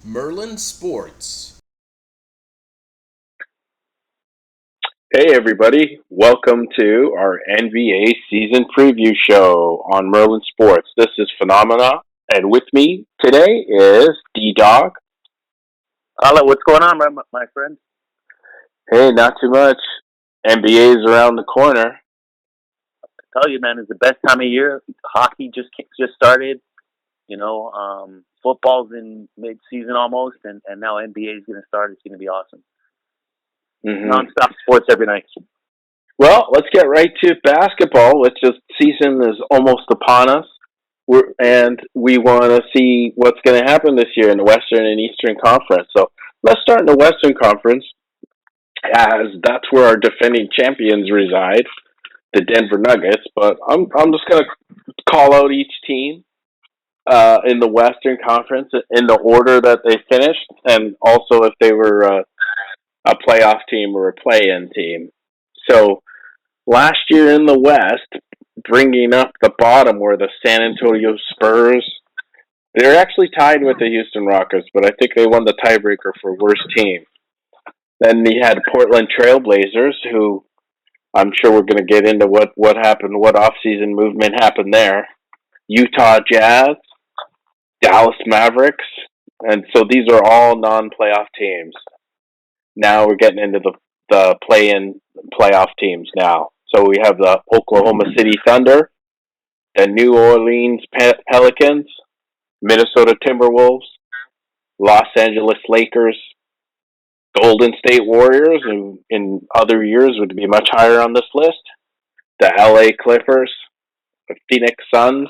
Merlin Sports. Hey everybody, welcome to our NBA season preview show on Merlin Sports. This is Phenomena, and with me today is D-Dawg. Hello, what's going on, my friend? Hey, not too much. NBA is around the corner. I tell you, man, it's the best time of year. Hockey just started. Football's in mid-season almost, and now NBA is going to start. It's going to be awesome. hmm Non-stop sports every night. Well, let's get right to basketball. Season is almost upon us, and we want to see what's going to happen this year in the Western and Eastern Conference. So let's start in the Western Conference, as that's where our defending champions reside, the Denver Nuggets. But I'm just gonna call out each team in the Western Conference in the order that they finished, and also if they were a playoff team or a play-in team. So last year in the West, bringing up the bottom were the San Antonio Spurs. They're actually tied with the Houston Rockets, but I think they won the tiebreaker for worst team. Then we had Portland Trailblazers, who I'm sure we're going to get into what happened, what offseason movement happened there. Utah Jazz, Dallas Mavericks, and so these are all non-playoff teams. Now we're getting into the play-in playoff teams now. So we have the Oklahoma City Thunder, the New Orleans Pelicans, Minnesota Timberwolves, Los Angeles Lakers, Golden State Warriors, who in other years would be much higher on this list, the LA Clippers, the Phoenix Suns.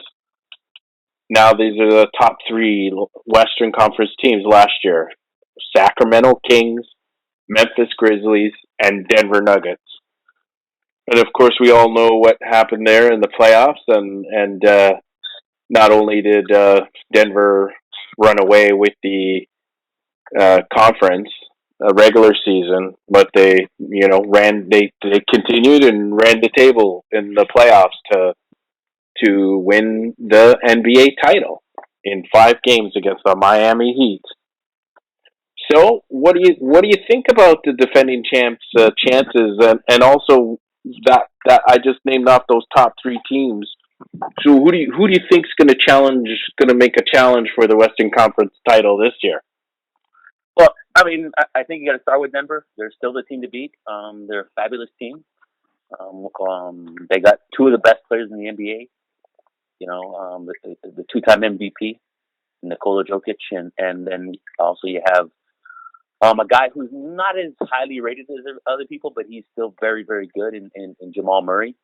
Now these are the top three Western Conference teams last year: Sacramento Kings, Memphis Grizzlies, and Denver Nuggets. And of course, we all know what happened there in the playoffs, and not only did Denver run away with the conference regular season, but they continued and ran the table in the playoffs to win the NBA title in 5 games against the Miami Heat. So, what do you think about the defending champs' chances, and also that I just named off those top three teams? So, who do you think's going to make a challenge for the Western Conference title this year? Well, I mean, I think you got to start with Denver. They're still the team to beat. They're a fabulous team. They got two of the best players in the NBA. The two-time MVP, Nikola Jokic, and then also you have a guy who's not as highly rated as other people, but he's still very, very good in Jamal Murray.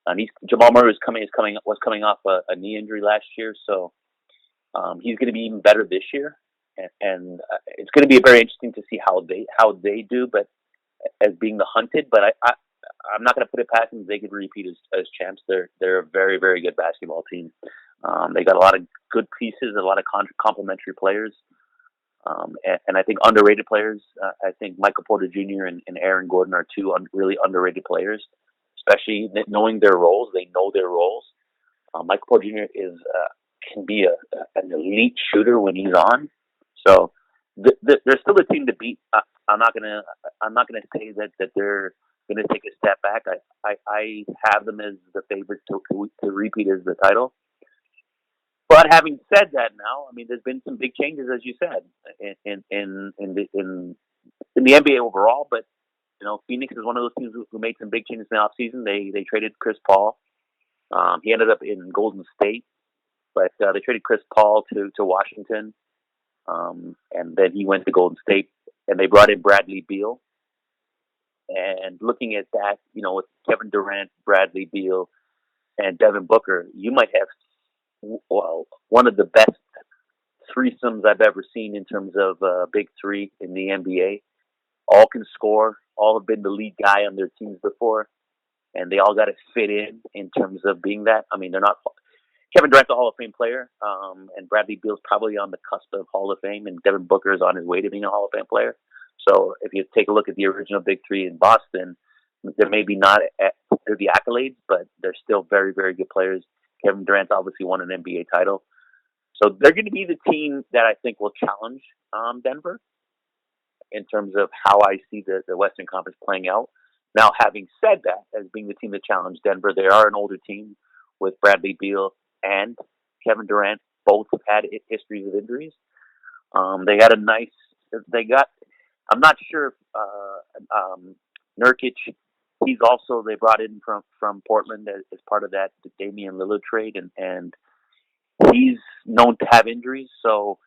And Jamal Murray was coming off a knee injury last year, so he's going to be even better this year. And it's going to be very interesting to see how they do, but as being the hunted. But I'm not going to put it past them. They could repeat as champs. They're a very, very good basketball team. They got a lot of good pieces, a lot of complementary players. And I think underrated players. I think Michael Porter Jr. and Aaron Gordon are two really underrated players, especially knowing their roles. They know their roles. Michael Porter Jr. can be an elite shooter when he's on. So they're still a team to beat. I'm not gonna say that they're gonna take a step back. I have them as the favorite to repeat as the title. But having said that, now I mean, there's been some big changes, as you said, in the NBA overall. But Phoenix is one of those teams who made some big changes in the offseason. They traded Chris Paul. He ended up in Golden State, but they traded Chris Paul to Washington, and then he went to Golden State, and they brought in Bradley Beal. And looking at that, with Kevin Durant, Bradley Beal, and Devin Booker, you might have one of the best threesomes I've ever seen in terms of big three in the NBA. All can score. All have been the lead guy on their teams before, and they all got to fit in terms of being that. I mean, they're not. Kevin Durant's a Hall of Fame player, and Bradley Beal's probably on the cusp of Hall of Fame, and Devin Booker is on his way to being a Hall of Fame player. So if you take a look at the original Big Three in Boston, they're maybe not at the accolades, but they're still very, very good players. Kevin Durant obviously won an NBA title. So they're going to be the team that I think will challenge Denver in terms of how I see the Western Conference playing out. Now, having said that, as being the team that challenged Denver, they are an older team with Bradley Beal and Kevin Durant. Both have had histories of injuries. They got a nice. They got. I'm not sure if Nurkic. He's also they brought in from Portland as part of that Damian Lillard trade, and he's known to have injuries. So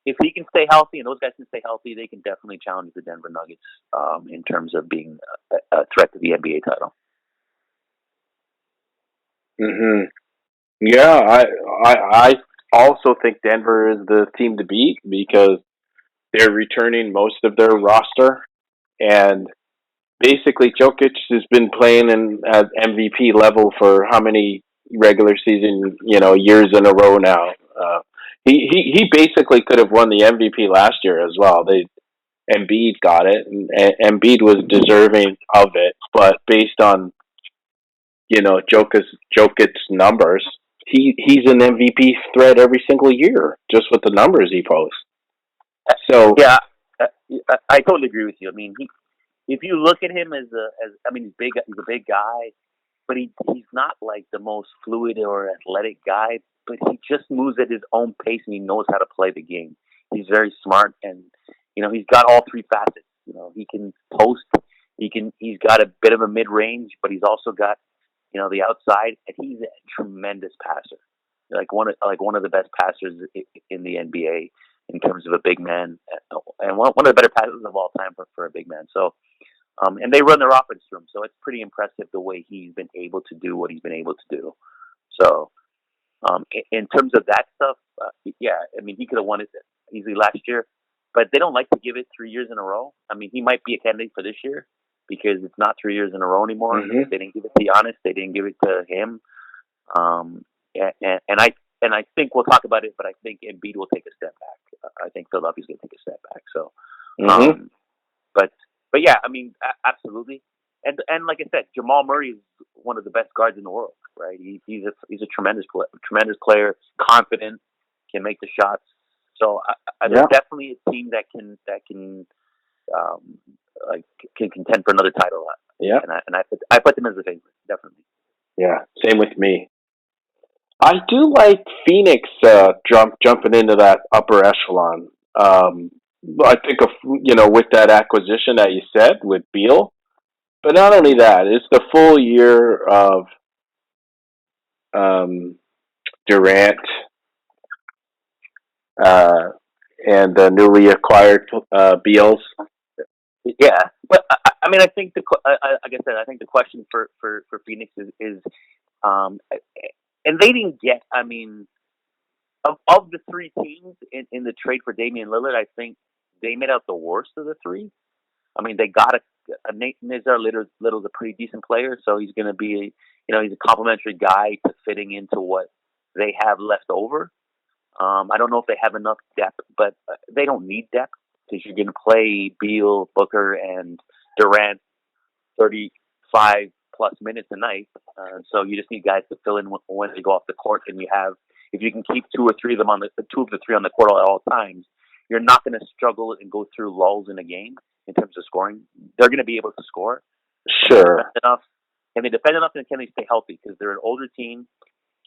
if he can stay healthy and those guys can stay healthy, they can definitely challenge the Denver Nuggets in terms of being a threat to the NBA title. Hmm. Yeah, I also think Denver is the team to beat because they're returning most of their roster, and basically Jokic has been playing at MVP level for how many regular season years in a row now. He basically could have won the MVP last year as well. Embiid got it, and Embiid was deserving of it, but based on Jokic's numbers, he's an MVP threat every single year just with the numbers he posts. So Yeah, I totally agree with you. I mean, if you look at him he's big. He's a big guy, but he's not like the most fluid or athletic guy. But he just moves at his own pace, and he knows how to play the game. He's very smart, and he's got all three facets. He can post. He's got a bit of a mid range, but he's also got the outside, and he's a tremendous passer. Like one of the best passers in the NBA in terms of a big man, and one of the better passers of all time for a big man. So. And they run their offense through him, so it's pretty impressive the way he's been able to do what he's been able to do. So, in terms of that stuff, yeah, I mean, he could have won it easily last year, but they don't like to give it 3 years in a row. I mean, he might be a candidate for this year because it's not 3 years in a row anymore. mm-hmm. They didn't give it to Giannis. They didn't give it to him. And I think we'll talk about it, but I think Embiid will take a step back. I think Philadelphia's going to take a step back. So, Mm-hmm. But yeah, I mean, absolutely. And like I said, Jamal Murray is one of the best guards in the world, right? He's a tremendous player, confident, can make the shots. So there's definitely a team that can can contend for another title. Yeah, and I put them as a favorite, definitely. Yeah, same with me. I do like Phoenix jumping into that upper echelon. I think with that acquisition that you said with Beal, but not only that, it's the full year of Durant uh, and the newly acquired Beals. Yeah, but I mean, I think like I said, I think the question for Phoenix is and they didn't get. I mean, of the three teams in the trade for Damian Lillard, I think they made out the worst of the three. I mean, they got a Nate Little's a pretty decent player, so he's going to be, he's a complimentary guy to fitting into what they have left over. I don't know if they have enough depth, but they don't need depth because you're going to play Beal, Booker, and Durant 35 plus minutes a night. So you just need guys to fill in when they go off the court, and if you can keep two of the three on the court at all times, you're not going to struggle and go through lulls in a game in terms of scoring. They're going to be able to score. Sure. And they depend enough, and can they stay healthy? Because they're an older team.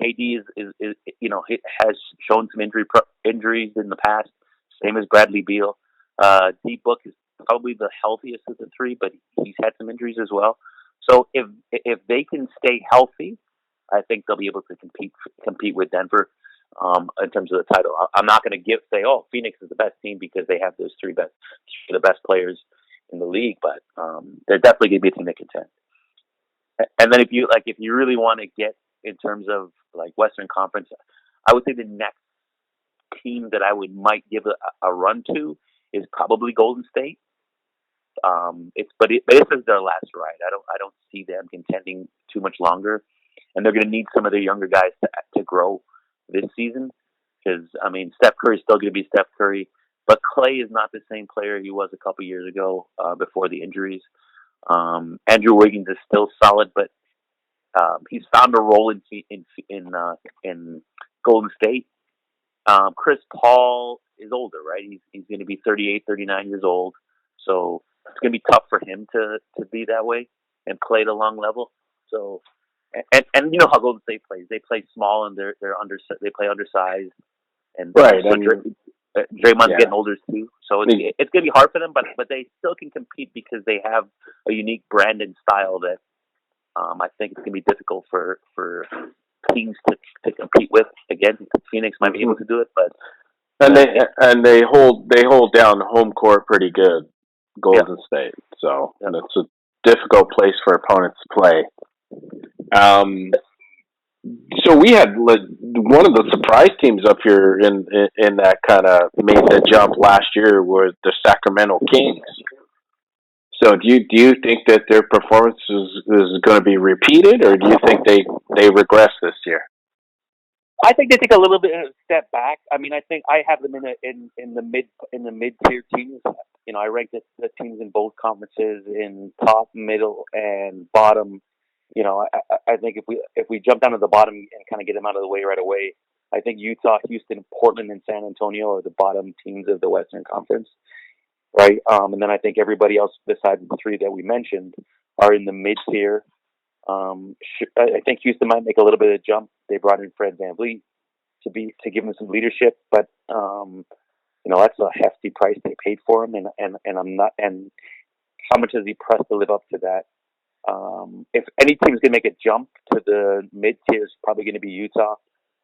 KD has shown some injuries in the past. Same as Bradley Beal. D Book is probably the healthiest of the three, but he's had some injuries as well. So if they can stay healthy, I think they'll be able to compete with Denver in terms of the title. I'm not going to say, oh, Phoenix is the best team because they have those the best players in the league, but they're definitely going to be a team that contend. And then if you really want to get in terms of like Western Conference, I would say the next team that might give a run to is probably Golden State. But this is their last ride. I don't see them contending too much longer, and they're going to need some of their younger guys to grow this season. Because I mean, Steph Curry is still going to be Steph Curry, but Clay is not the same player he was a couple years ago before the injuries. Andrew Wiggins is still solid, but he's found a role in Golden State. Chris Paul is older, right? He's going to be 38, 39 years old. So it's going to be tough for him to be that way and play at a long level. So, and you know how Golden State plays. They play small and they play undersized. And Right. so Draymond's yeah. getting older too. So it's going to be hard for them, but they still can compete because they have a unique brand and style that I think it's going to be difficult for teams to compete with. Again, Phoenix might be able to do it, but they hold down home court pretty good, Golden State. So that's a difficult place for opponents to play. So we had one of the surprise teams up here in that kind of made the jump last year was the Sacramento Kings. So do you think that their performance is going to be repeated, or do you think they regress this year? I think they take a little bit of a step back. I mean, I think I have them in the mid tier teams. You know, I rank the teams in both conferences in top, middle, and bottom. You know, I think if we jump down to the bottom and kind of get them out of the way right away, I think Utah, Houston, Portland, and San Antonio are the bottom teams of the Western Conference, right? And then I think everybody else besides the three that we mentioned are in the mid tier. I think Houston might make a little bit of a jump. They brought in Fred VanVleet to give him some leadership, but you know, that's a hefty price they paid for him, and I'm not. And how much is he pressed to live up to that? If any team's going to make a jump to the mid tier, it's probably going to be Utah.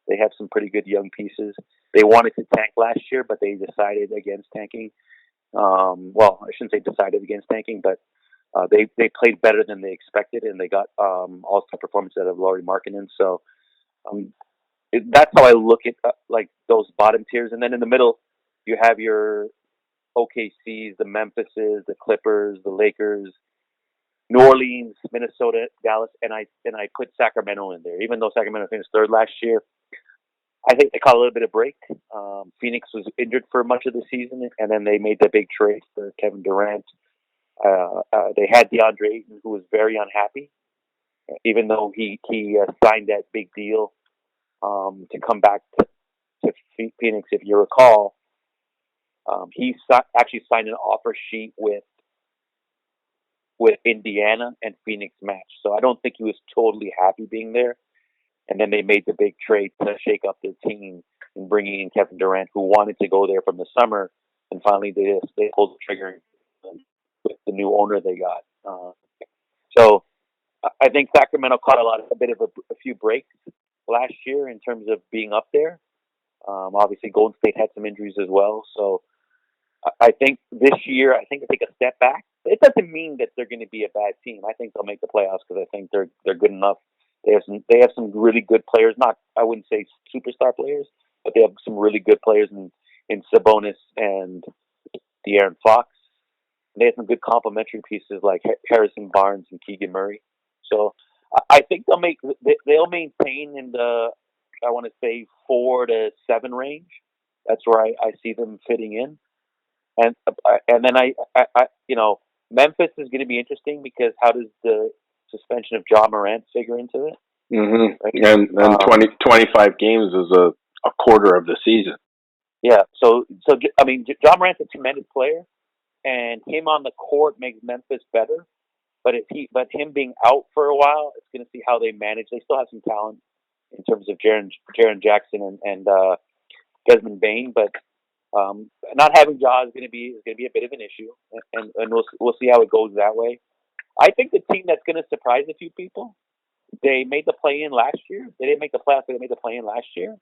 They have some pretty good young pieces. They wanted to tank last year, but they decided against tanking. Well, I shouldn't say decided against tanking, but they played better than they expected, and they got all-star performance out of Lauri Markkanen. So that's how I look at like those bottom tiers. And then in the middle, you have your OKCs, the Memphises, the Clippers, the Lakers, New Orleans, Minnesota, Dallas, and I put Sacramento in there. Even though Sacramento finished third last year, I think they caught a little bit of break. Phoenix was injured for much of the season, and then they made the big trade for Kevin Durant. They had DeAndre Ayton, who was very unhappy, even though he signed that big deal to come back to Phoenix. If you recall, he actually signed an offer sheet with Indiana, and Phoenix matched. So I don't think he was totally happy being there. And then they made the big trade to shake up their team and bringing in Kevin Durant, who wanted to go there from the summer, and finally they pulled the trigger with the new owner they got. So I think Sacramento caught a bit of a few breaks last year in terms of being up there. Obviously, Golden State had some injuries as well. So I think this year, I think they take a step back. It doesn't mean that they're going to be a bad team. I think they'll make the playoffs because I think they're good enough. They have some really good players. Not, I wouldn't say superstar players, but they have some really good players in Sabonis and De'Aaron Fox. And they have some good complementary pieces like Harrison Barnes and Keegan Murray. So I think they'll maintain in the, I want to say, 4 to 7 range. That's where I see them fitting in. And then I you know, Memphis is going to be interesting because how does the suspension of Ja Morant figure into it? Mm-hmm. Right? And 25 games is a quarter of the season. Yeah. So I mean, Ja Morant's a tremendous player, and him on the court makes Memphis better. But him being out for a while, it's going to see how they manage. They still have some talent in terms of Jaren Jackson and Desmond Bain, but not having Ja is going to be a bit of an issue, and we'll see how it goes that way. I think the team that's going to surprise a few people, they made the play-in last year. They didn't make the playoffs, but they made the play-in last year.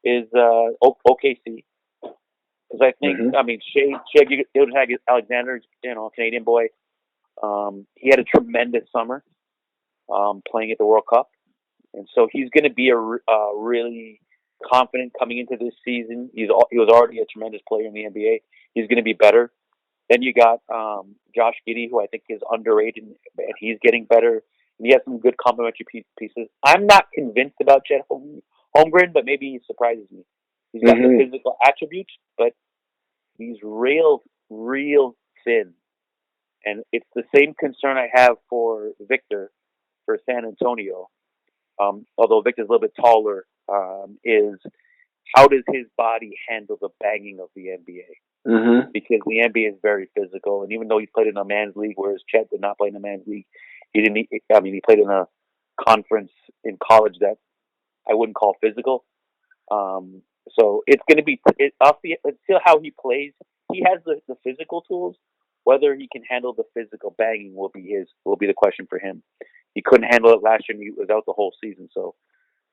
Is OKC? Because I think I mean Shea Alexander, you know, Canadian boy. He had a tremendous summer playing at the World Cup, and so he's going to be a really confident coming into this season. He was already a tremendous player in the NBA. He's going to be better. Then you got Josh Giddey, who I think is underrated, and he's getting better. And he has some good complementary pieces. I'm not convinced about Chet Holmgren, but maybe he surprises me. He's got the physical attributes, but he's real thin. And it's the same concern I have for Victor for San Antonio. Although Victor's a little bit taller, is how does his body handle the banging of the NBA? Mm-hmm. Because the NBA is very physical, and even though he played in a man's league, whereas Chet did not play in a man's league, he didn't. I mean, he played in a conference in college that I wouldn't call physical. So it's going to be. Let's see how he plays. He has the physical tools. Whether he can handle the physical banging will be the question for him. He couldn't handle it last year, and he was out the whole season. So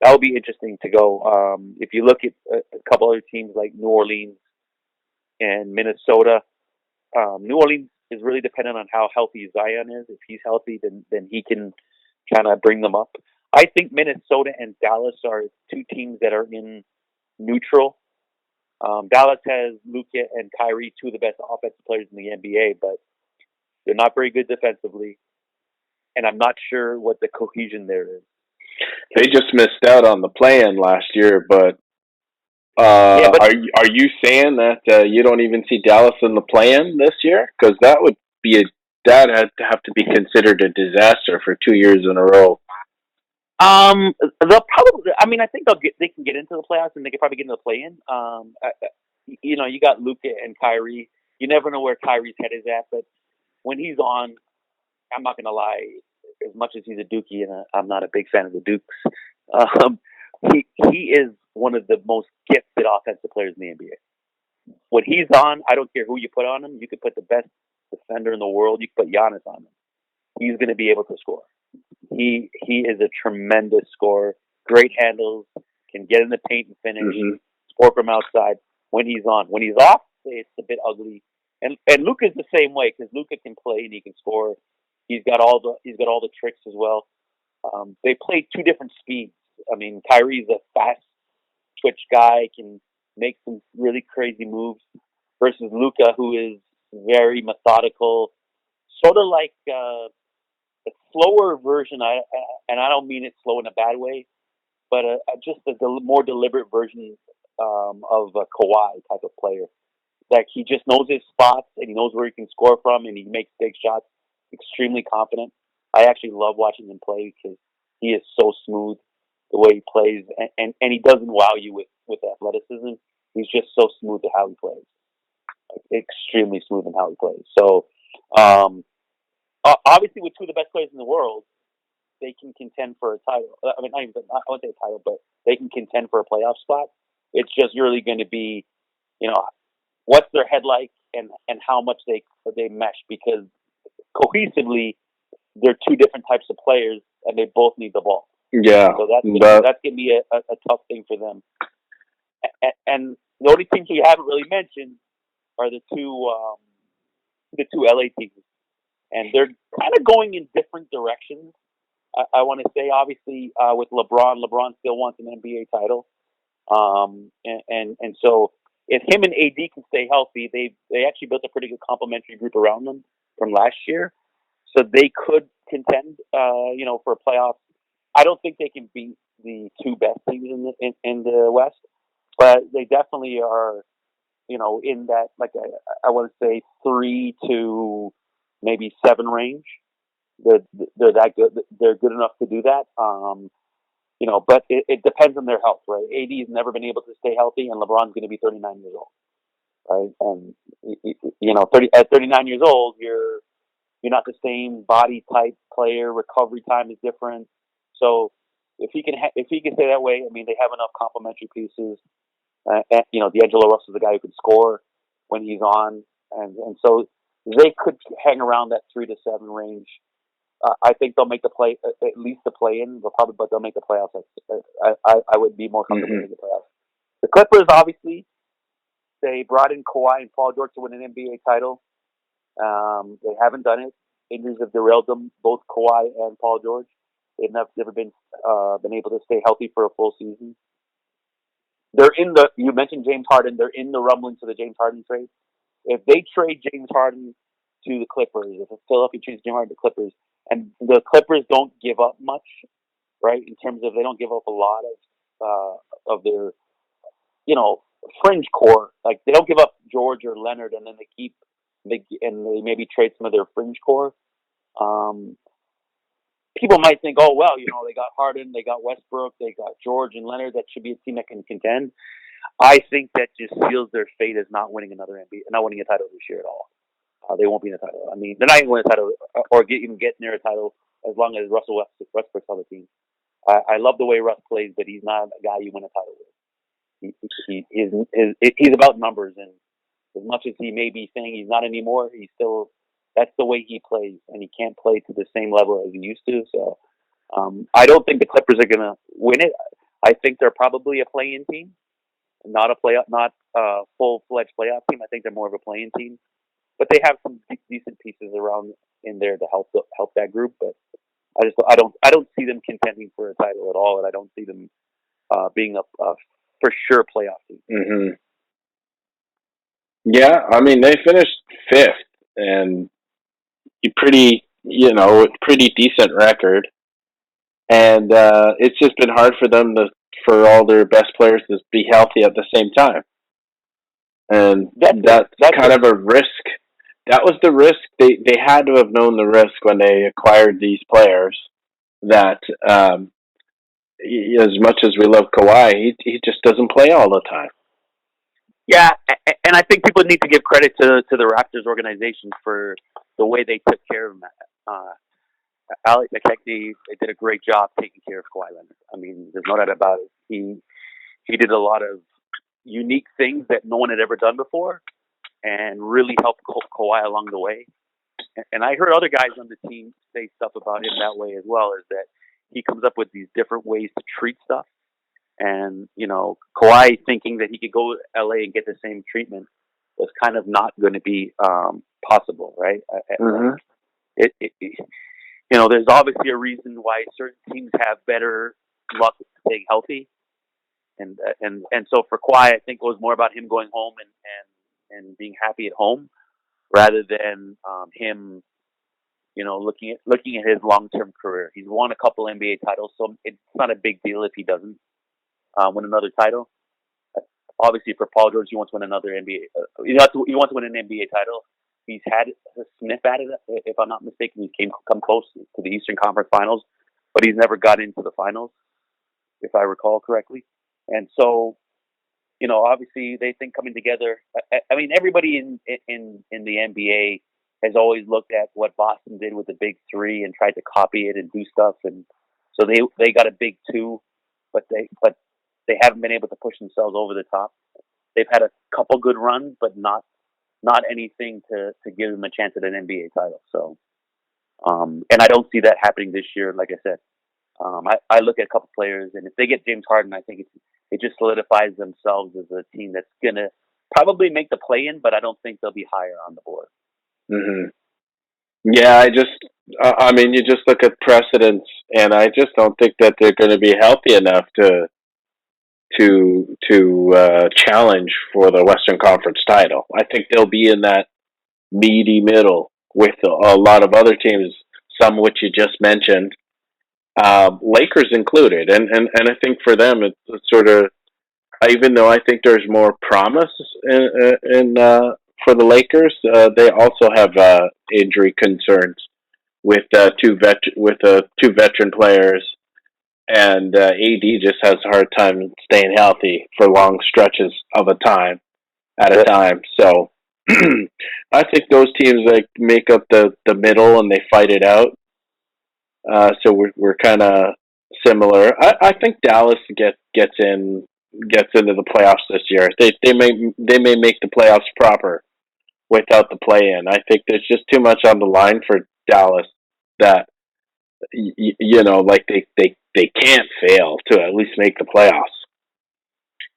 that will be interesting to go. If you look at a couple other teams like New Orleans and Minnesota, New Orleans is really dependent on how healthy Zion is. If he's healthy, then he can kind of bring them up. I think Minnesota and Dallas are two teams that are in neutral. Dallas has Luka and Kyrie, two of the best offensive players in the NBA, but they're not very good defensively, and I'm not sure what the cohesion there is. They just missed out on the play-in last year, but Yeah, but are you saying that you don't even see Dallas in the play-in this year? Because that had to have to be considered a disaster for 2 years in a row. they'll probably. I mean, I think they can get into the playoffs, and they can probably get into the play-in. You got Luka and Kyrie. You never know where Kyrie's head is at, but when he's on, I'm not gonna lie. As much as he's a Dookie, and I'm not a big fan of the Dukes, um, he is one of the most gifted offensive players in the NBA. When he's on, I don't care who you put on him. You could put the best defender in the world. You could put Giannis on him. He's going to be able to score. He is a tremendous scorer. Great handles. Can get in the paint and finish. Mm-hmm. Score from outside. When he's on, when he's off, it's a bit ugly. And Luka's the same way because Luka can play and he can score. He's got all the tricks as well. They play two different speeds. I mean, Kyrie's a fast twitch guy, can make some really crazy moves, versus Luka, who is very methodical, sort of like a slower version. And I don't mean it slow in a bad way, but just a more deliberate version of a Kawhi type of player. Like he just knows his spots and he knows where he can score from, and he makes big shots. Extremely confident. I actually love watching him play because he is so smooth the way he plays, and he doesn't wow you with athleticism. He's just so smooth to how he plays, like, extremely smooth in how he plays. So, obviously, with two of the best players in the world, they can contend for a title. I mean, I won't say a title, but they can contend for a playoff spot. It's just really going to be, what's their head like, and how much they mesh, because cohesively they're two different types of players and they both need the ball. Yeah, So that's gonna be a tough thing for them. And the only teams we haven't really mentioned are the two LA teams, and they're kind of going in different directions. I want to say, obviously, with LeBron still wants an NBA title, and so if him and AD can stay healthy, they actually built a pretty good complementary group around them from last year, so they could contend, for a playoff. I don't think they can beat the two best teams in the West, but they definitely are, in that, like, I want to say 3 to maybe 7 range. They're that good. They're good enough to do that. But it depends on their health, right? AD has never been able to stay healthy, and LeBron's going to be 39 years old, right? And 39 years old, you're not the same body type player. Recovery time is different. So if he can stay that way, I mean, they have enough complementary pieces. D'Angelo Russell's the guy who can score when he's on, and so they could hang around that 3 to 7 range. I think they'll make at least the play in. But they'll make the playoffs. I would be more comfortable in the playoffs. The Clippers, obviously, they brought in Kawhi and Paul George to win an NBA title. They haven't done it. Injuries have derailed them, both Kawhi and Paul George. They've never been able to stay healthy for a full season. You mentioned James Harden. They're in the rumblings of the James Harden trade. If they trade James Harden to the Clippers, if Philadelphia trades James Harden to the Clippers, and the Clippers don't give up much, right? In terms of, they don't give up a lot of their, fringe core. Like, they don't give up George or Leonard, and then they maybe trade some of their fringe core. People might think, oh well, they got Harden, they got Westbrook, they got George and Leonard. That should be a team that can contend. I think that just seals their fate as not winning another NBA, not winning a title this year at all. They won't be in a title. I mean, they're not even winning a title or even get near a title as long as Russell Westbrook's on the team. I love the way Russ plays, but he's not a guy you win a title with. He's about numbers, and as much as he may be saying he's not anymore, he's still, that's the way he plays, and he can't play to the same level as he used to. So I don't think the Clippers are going to win it. I think they're probably a play-in team, not a full-fledged playoff team. I think they're more of a play-in team, but they have some decent pieces around in there to help that group. But I don't see them contending for a title at all, and I don't see them being a for sure playoff team. Mm-hmm. Yeah, I mean they finished fifth, and pretty decent record, and it's just been hard for them for all their best players to be healthy at the same time, and that's kind of a risk. That was the risk. They had to have known the risk when they acquired these players. That as much as we love Kawhi, he just doesn't play all the time. Yeah, and I think people need to give credit to the Raptors organization for the way they took care of him. Alec McKechnie did a great job taking care of Kawhi Leonard. I mean, there's no doubt about it. He did a lot of unique things that no one had ever done before, and really helped Kawhi along the way. And I heard other guys on the team say stuff about him that way as well, is that he comes up with these different ways to treat stuff. And, Kawhi thinking that he could go to LA and get the same treatment was kind of not going to be possible, right? Mm-hmm. There's obviously a reason why certain teams have better luck staying healthy. And so for Kawhi, I think it was more about him going home and being happy at home rather than him, looking at his long-term career. He's won a couple NBA titles, so it's not a big deal if he doesn't win another title. Obviously, for Paul George, he wants to win another NBA. He wants to win an NBA title. He's had a sniff at it, if I'm not mistaken. He come close to the Eastern Conference Finals, but he's never got into the finals, if I recall correctly. And so, obviously, they think coming together. I mean, everybody in the NBA has always looked at what Boston did with the Big Three and tried to copy it and do stuff, and so they got a Big Two, but they haven't been able to push themselves over the top. They've had a couple good runs, but not anything to give them a chance at an NBA title. So, and I don't see that happening this year. Like I said, I look at a couple players, and if they get James Harden, I think it just solidifies themselves as a team that's gonna probably make the play-in, but I don't think they'll be higher on the board. Mm-hmm. Yeah, I mean, you just look at precedents, and I just don't think that they're going to be healthy enough to challenge for the Western Conference title. I think they'll be in that meaty middle with a lot of other teams, some which you just mentioned, Lakers included, and I think for them it's sort of, even though I think there's more promise in for the Lakers, they also have injury concerns with two veteran players, and AD just has a hard time staying healthy for long stretches of a time at a time. So I think those teams make up the middle and they fight it out. So we're kind of similar. I think Dallas gets into the playoffs this year. They may make the playoffs proper without the play in. I think there's just too much on the line for Dallas that like they can't fail to at least make the playoffs.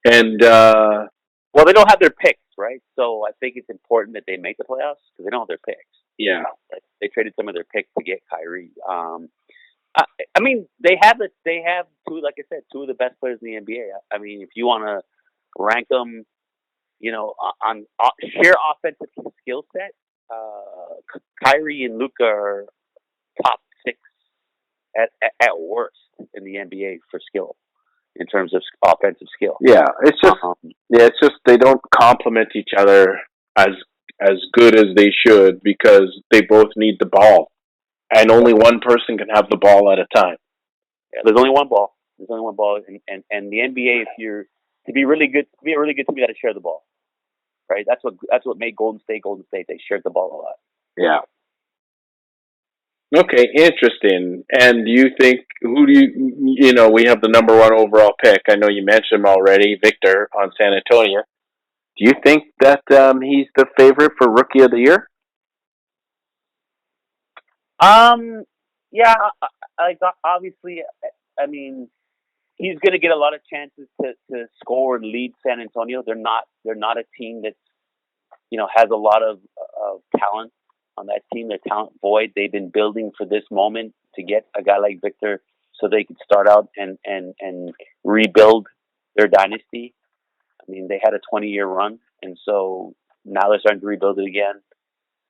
And well, they don't have their picks, right? So I think it's important that they make the playoffs because they don't have their picks. Yeah, they traded some of their picks to get Kyrie. I mean, they have two, like I said, two of the best players in the NBA. I mean, if you want to rank them, on sheer offensive skill set, Kyrie and Luka are top 6 at worst in the NBA for skill in terms of offensive skill. Yeah, it's just they don't complement each other as good as they should because they both need the ball, and only one person can have the ball at a time. Yeah, there's only one ball. And the NBA, if you're to be really good, to be a really good team, you got to share the ball, right? That's what made Golden State Golden State. They shared the ball a lot. Yeah. Okay, interesting. And do you think who do you know? We have the number one overall pick. I know you mentioned him already, Victor on San Antonio. Do you think that he's the favorite for Rookie of the Year? Yeah, like obviously, I mean, he's going to get a lot of chances to score and lead San Antonio. They're not a team that's has a lot of talent on that team. They're talent void. They've been building for this moment to get a guy like Victor so they could start out and rebuild their dynasty. I mean, they had a 20-year run, and so now they're starting to rebuild it again.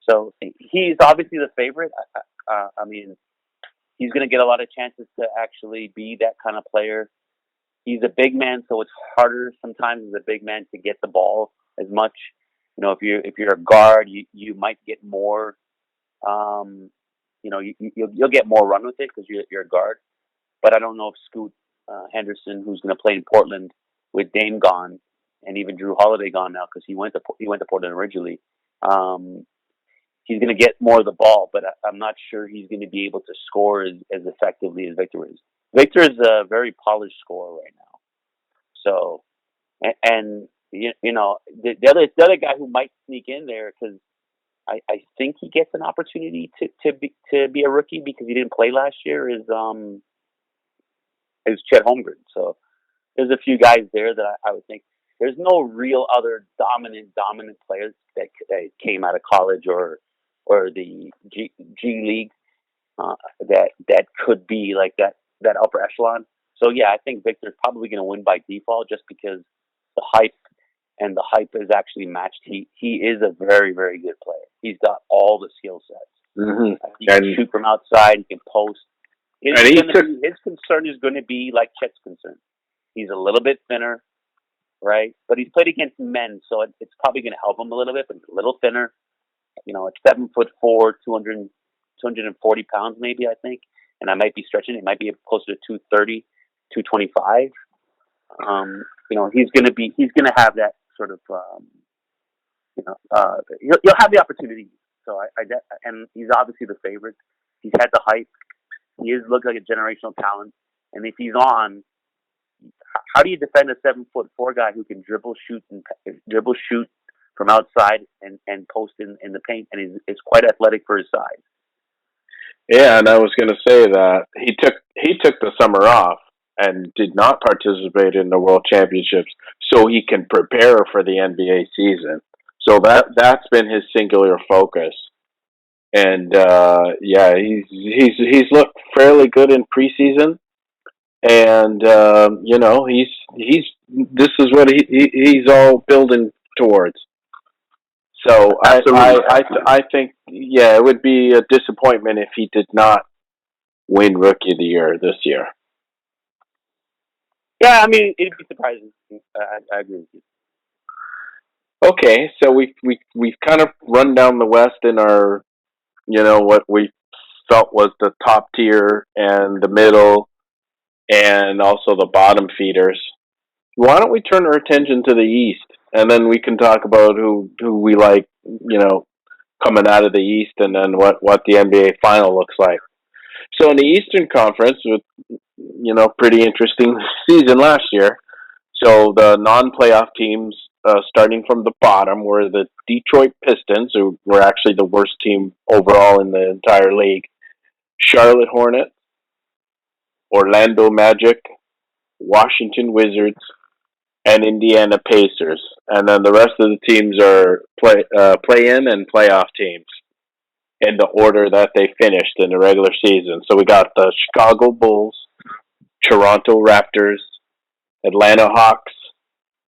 So he's obviously the favorite. I mean, he's going to get a lot of chances to actually be that kind of player. He's a big man, so it's harder sometimes as a big man to get the ball as much. If you're a guard, you might get more. You'll get more run with it because you're a guard. But I don't know if Scoot Henderson, who's going to play in Portland with Dame gone and even Drew Holiday gone now because he went to Portland originally. He's going to get more of the ball, but I'm not sure he's going to be able to score as effectively as Victor is. Victor is a very polished scorer right now. So, and the other guy who might sneak in there because I think he gets an opportunity to be a rookie because he didn't play last year is Chet Holmgren. So there's a few guys there that I would think there's no real other dominant players that came out of college or the G League that could be like that upper echelon. So yeah, I think Victor's probably going to win by default just because the hype is actually matched. He is a very, very good player. He's got all the skill sets. Mm-hmm. He can shoot from outside. He can post. His concern is going to be like Chet's concern. He's a little bit thinner, right? But he's played against men, so it's probably going to help him a little bit. But he's a little thinner. At 7'4", 240 pounds, maybe I think. And I might be stretching. It might be closer to 230, 225. He's going to have that sort of, he'll have the opportunity. So and he's obviously the favorite. He's had the hype. He looks like a generational talent. And if he's on, how do you defend a 7'4" guy who can dribble, shoot from outside and post in the paint? And is quite athletic for his size. Yeah, and I was going to say that he took the summer off and did not participate in the World Championships so he can prepare for the NBA season. So that's been his singular focus. And he's looked fairly good in preseason. And he's this is what he's all building towards. So I think it would be a disappointment if he did not win Rookie of the Year this year. Yeah, I mean it'd be surprising. I agree with you. Okay, so we've kind of run down the West in our what we felt was the top tier and the middle and also the bottom feeders. Why don't we turn our attention to the East and then we can talk about who we like, coming out of the East and then what the NBA final looks like. So in the Eastern Conference, with pretty interesting season last year. So the non-playoff teams, starting from the bottom, were the Detroit Pistons, who were actually the worst team overall in the entire league. Charlotte Hornets, Orlando Magic, Washington Wizards, and Indiana Pacers. And then the rest of the teams are play-in and playoff teams in the order that they finished in the regular season. So we got the Chicago Bulls, Toronto Raptors, Atlanta Hawks,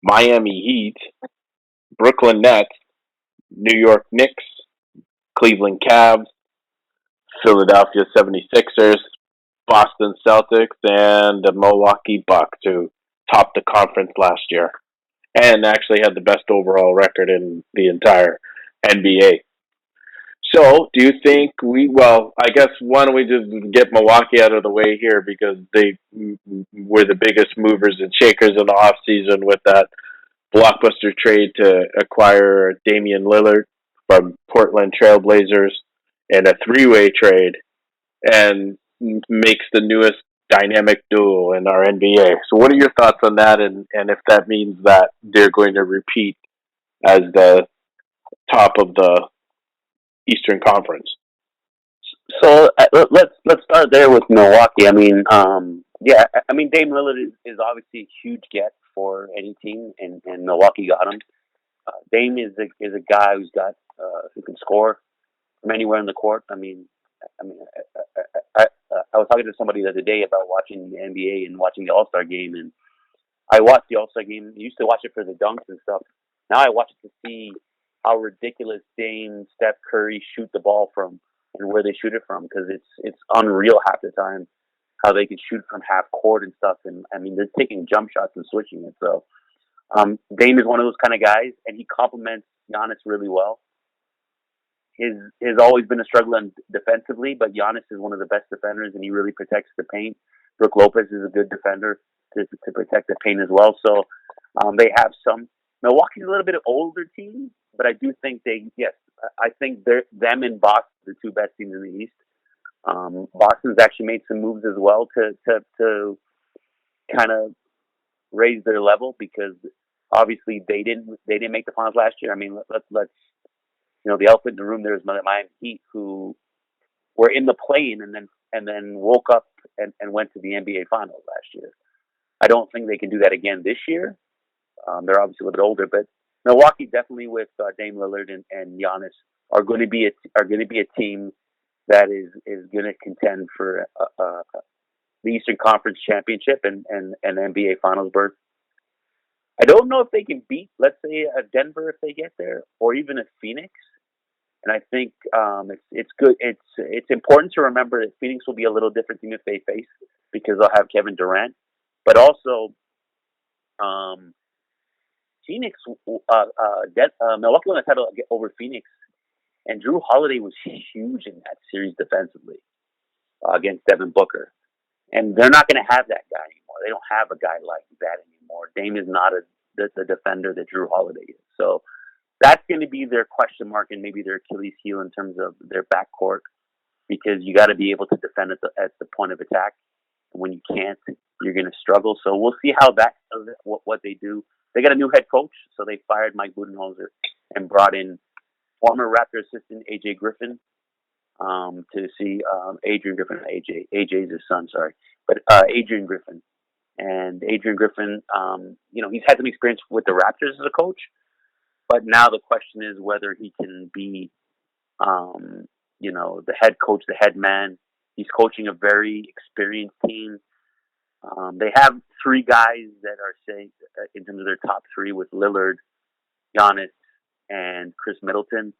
Miami Heat, Brooklyn Nets, New York Knicks, Cleveland Cavs, Philadelphia 76ers, Boston Celtics, and the Milwaukee Bucks, who topped the conference last year and actually had the best overall record in the entire NBA. So, do you think well, I guess why don't we just get Milwaukee out of the way here because they were the biggest movers and shakers in the off season with that blockbuster trade to acquire Damian Lillard from Portland Trailblazers and a three-way trade and makes the newest dynamic duo in our NBA. So, what are your thoughts on that, and if that means that they're going to repeat as the top of the Eastern Conference? So let's start there with Milwaukee. I mean, yeah, I mean Dame Lillard is obviously a huge get for any team, and Milwaukee got him. Dame is a guy who can score from anywhere in the court. I mean, I was talking to somebody the other day about watching the NBA and watching the All Star game, and I watched the All Star game. I used to watch it for the dunks and stuff. Now I watch it to see how ridiculous Dame, Steph Curry shoot the ball from and where they shoot it from because it's unreal half the time how they can shoot from half court and stuff. And I mean, they're taking jump shots and switching it. So Dame is one of those kind of guys, and he complements Giannis really well. His has always been a struggle defensively, but Giannis is one of the best defenders, and he really protects the paint. Brook Lopez is a good defender to protect the paint as well. So they have some. Milwaukee's a little bit of older team, but I do think I think them and Boston are the two best teams in the East. Boston's actually made some moves as well to kind of raise their level because obviously they didn't make the finals last year. I mean, let's the elephant in the room there is Miami Heat who were in the play-in and then woke up and went to the NBA Finals last year. I don't think they can do that again this year. They're obviously a little bit older, but Milwaukee definitely with Dame Lillard and Giannis are going to be a team that is going to contend for the Eastern Conference Championship and NBA Finals berth. I don't know if they can beat, let's say, a Denver if they get there, or even a Phoenix. And I think it's good. It's important to remember that Phoenix will be a little different team if they face because they'll have Kevin Durant, but also Phoenix, Milwaukee won the title over Phoenix, and Drew Holiday was huge in that series defensively against Devin Booker. And they're not going to have that guy anymore. They don't have a guy like that anymore. Dame is not the defender that Drew Holiday is. So that's going to be their question mark and maybe their Achilles heel in terms of their backcourt because you got to be able to defend at the point of attack. And when you can't, you're going to struggle. So we'll see how what they do. They got a new head coach, so they fired Mike Budenholzer and brought in former Raptor assistant AJ Griffin to see Adrian Griffin. AJ's his son, sorry, but Adrian Griffin. And Adrian Griffin, he's had some experience with the Raptors as a coach, but now the question is whether he can be, the head coach, the head man. He's coaching a very experienced team. They have three guys that are, say, in terms of their top three with Lillard, Giannis, and Chris Middleton.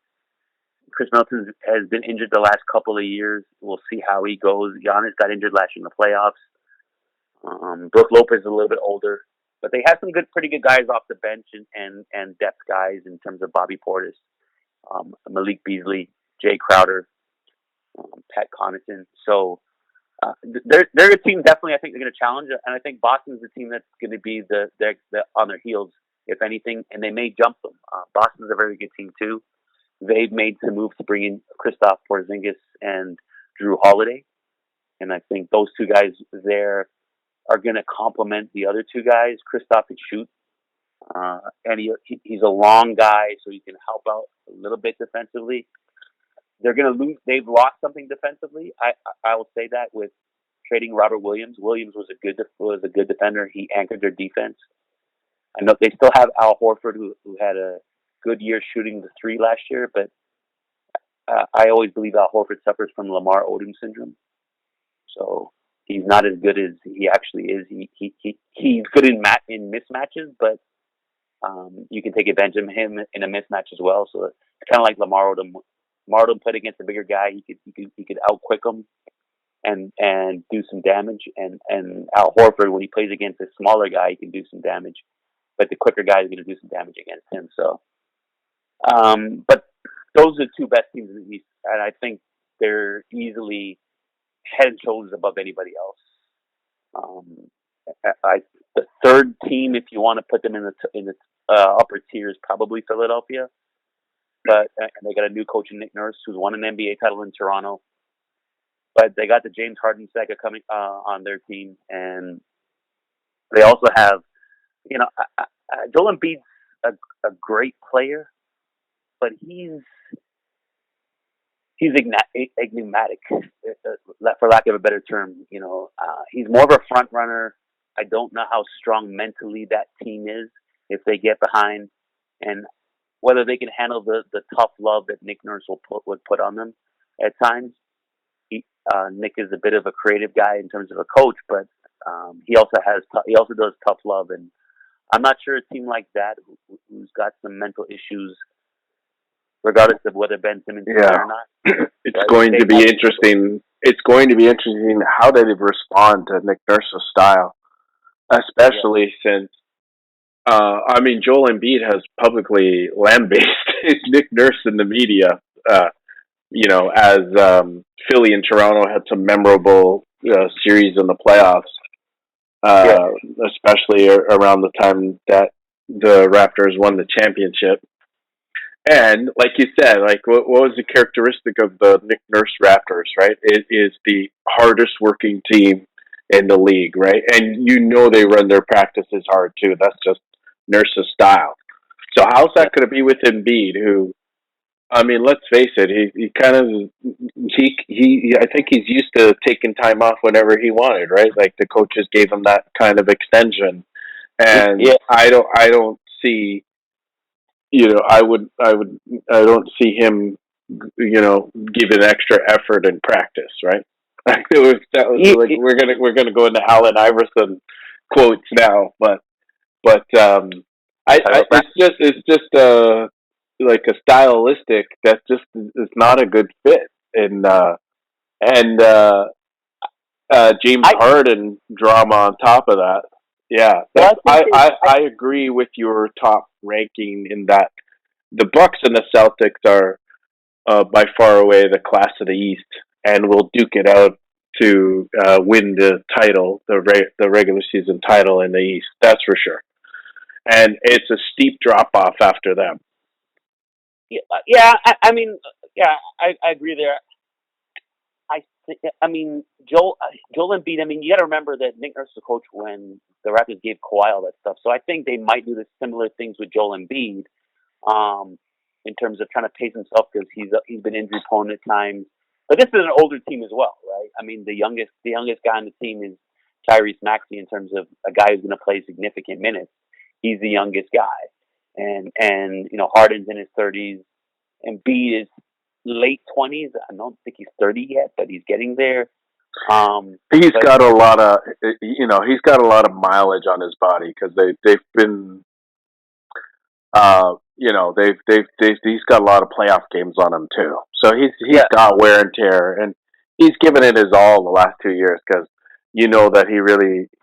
Chris Middleton has been injured the last couple of years. We'll see how he goes. Giannis got injured last year in the playoffs. Brook Lopez is a little bit older. But they have some pretty good guys off the bench and depth guys in terms of Bobby Portis, Malik Beasley, Jay Crowder, Pat Connaughton. So they're a team definitely I think they're going to challenge, and I think Boston's the team that's going to be the on their heels if anything, and they may jump them. Boston's a very good team too. They've made some moves to bring in Kristaps Porzingis and Drew Holiday, and I think those two guys there are going to complement the other two guys. Kristaps can shoot, and he's a long guy, so he can help out a little bit defensively. They're going to lose. They've lost something defensively. I will say that with trading Robert Williams. Williams was a good defender. He anchored their defense. I know they still have Al Horford, who had a good year shooting the three last year, but I always believe Al Horford suffers from Lamar Odom syndrome. So he's not as good as he actually is. He's good in mismatches, but you can take advantage of him in a mismatch as well. So it's kind of like Lamar Odom. Lamar Odom played against a bigger guy. He could outquick him and do some damage. And Al Horford, when he plays against a smaller guy, he can do some damage. But the quicker guy is going to do some damage against him. So, but those are the two best teams in the East, and I think they're easily head and shoulders above anybody else. Um, the third team, if you want to put them in the upper tier, is probably Philadelphia. But and they got a new coach in Nick Nurse, who's won an NBA title in Toronto. But they got the James Harden saga coming on their team, and they also have, you know, Joel Embiid's a great player, but he's enigmatic, for lack of a better term. He's more of a front runner. I don't know how strong mentally that team is if they get behind, and whether they can handle the tough love that Nick Nurse would put on them at times. Nick is a bit of a creative guy in terms of a coach, but he also does tough love, and I'm not sure a team like that who's got some mental issues, regardless of whether Ben Simmons is there or not. It's going to be interesting. It's going to be interesting how they respond to Nick Nurse's style, especially since Joel Embiid has publicly lambasted Nick Nurse in the media. As Philly and Toronto had some memorable series in the playoffs, especially around the time that the Raptors won the championship. And like you said, like what was the characteristic of the Nick Nurse Raptors, right? It is the hardest working team in the league, right? And they run their practices hard too. That's just Nurse's style. So how's that going to be with Embiid, who, let's face it, he kind of I think he's used to taking time off whenever he wanted, right? Like the coaches gave him that kind of extension, and I don't see, I don't see him, giving extra effort in practice, right? Like we're gonna go into Allen Iverson quotes now, but it's just like a stylistic that just is not a good fit, and James Harden drama on top of that. Yeah, I agree with your top ranking in that the Bucks and the Celtics are by far away the class of the East, and will duke it out to win the title, the regular season title in the East. That's for sure. And it's a steep drop off after them. I agree there. Joel Embiid. You got to remember that Nick Nurse was the coach when the Raptors gave Kawhi all that stuff. So I think they might do the similar things with Joel Embiid, in terms of trying to pace himself, because he's been injury prone at times. But this is an older team as well, right? The youngest guy on the team is Tyrese Maxey in terms of a guy who's going to play significant minutes. He's the youngest guy, and Harden's in his 30s, and Embiid is late 20s. I don't think he's 30 yet, but he's getting there. He's got a lot of mileage on his body, because they've been, he's got a lot of playoff games on him too. So he's got wear and tear, and he's given it his all the last 2 years, because that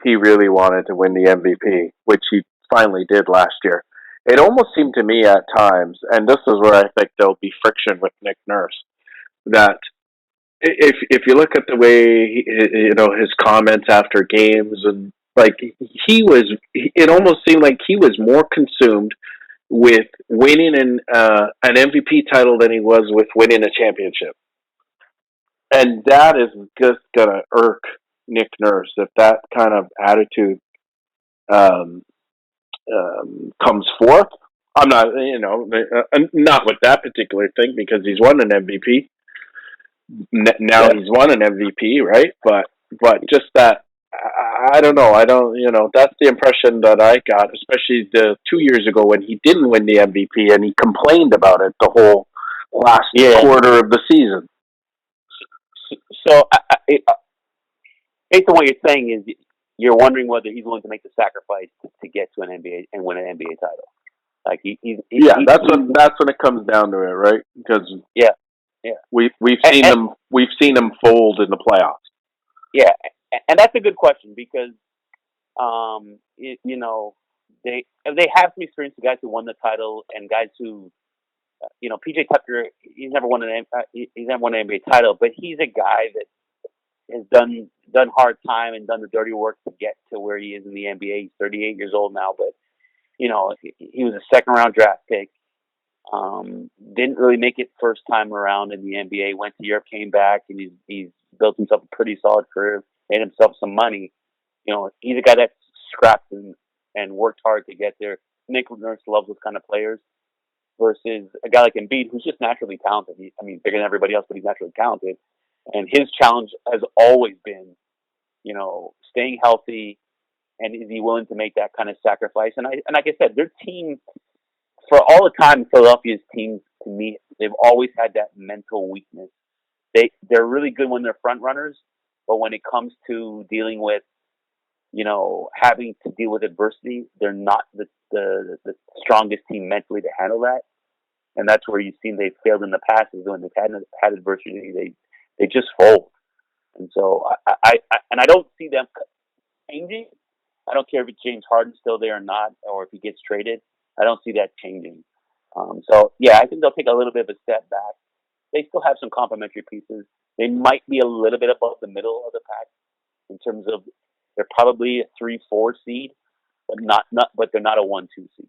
he really wanted to win the MVP, which he finally did last year. It almost seemed to me at times, and this is where I think there'll be friction with Nick Nurse, that if you look at the way his comments after games, and like it almost seemed like he was more consumed with winning an MVP title than he was with winning a championship, and that is just gonna irk Nick Nurse if that kind of attitude um, comes forth. I'm not, not with that particular thing, because he's won an MVP. Now he's won an MVP, right? But just that, I don't know. That's the impression that I got, especially the 2 years ago when he didn't win the MVP and he complained about it the whole last quarter of the season. So, based on what you're saying, is you're wondering whether he's willing to make the sacrifice to get to an NBA and win an NBA title. Like that's when it comes down to it, right? Because we've seen him fold in the playoffs. Yeah, and that's a good question, because they have some experience, guys who won the title and guys who PJ Tucker, he's never won an NBA title, but he's a guy that has done hard time and done the dirty work to get to where he is in the NBA. He's 38 years old now, but he was a second round draft pick. Didn't really make it first time around in the NBA. Went to Europe, came back, and he's built himself a pretty solid career. Made himself some money. He's a guy that scrapped and worked hard to get there. Nick Nurse loves those kind of players versus a guy like Embiid, who's just naturally talented. Bigger than everybody else, but he's naturally talented. And his challenge has always been, staying healthy, and is he willing to make that kind of sacrifice? And like I said, their team, for all the time, Philadelphia's teams, to me, they've always had that mental weakness. They're really good when they're front runners, but when it comes to dealing with, having to deal with adversity, they're not the strongest team mentally to handle that. And that's where you've seen they've failed in the past, is when they've had adversity, they just fold. And so I don't see them changing. I don't care if James Harden's still there or not, or if he gets traded. I don't see that changing. I think they'll take a little bit of a step back. They still have some complementary pieces. They might be a little bit above the middle of the pack in terms of they're probably a 3-4 seed, but they're not a 1-2 seed.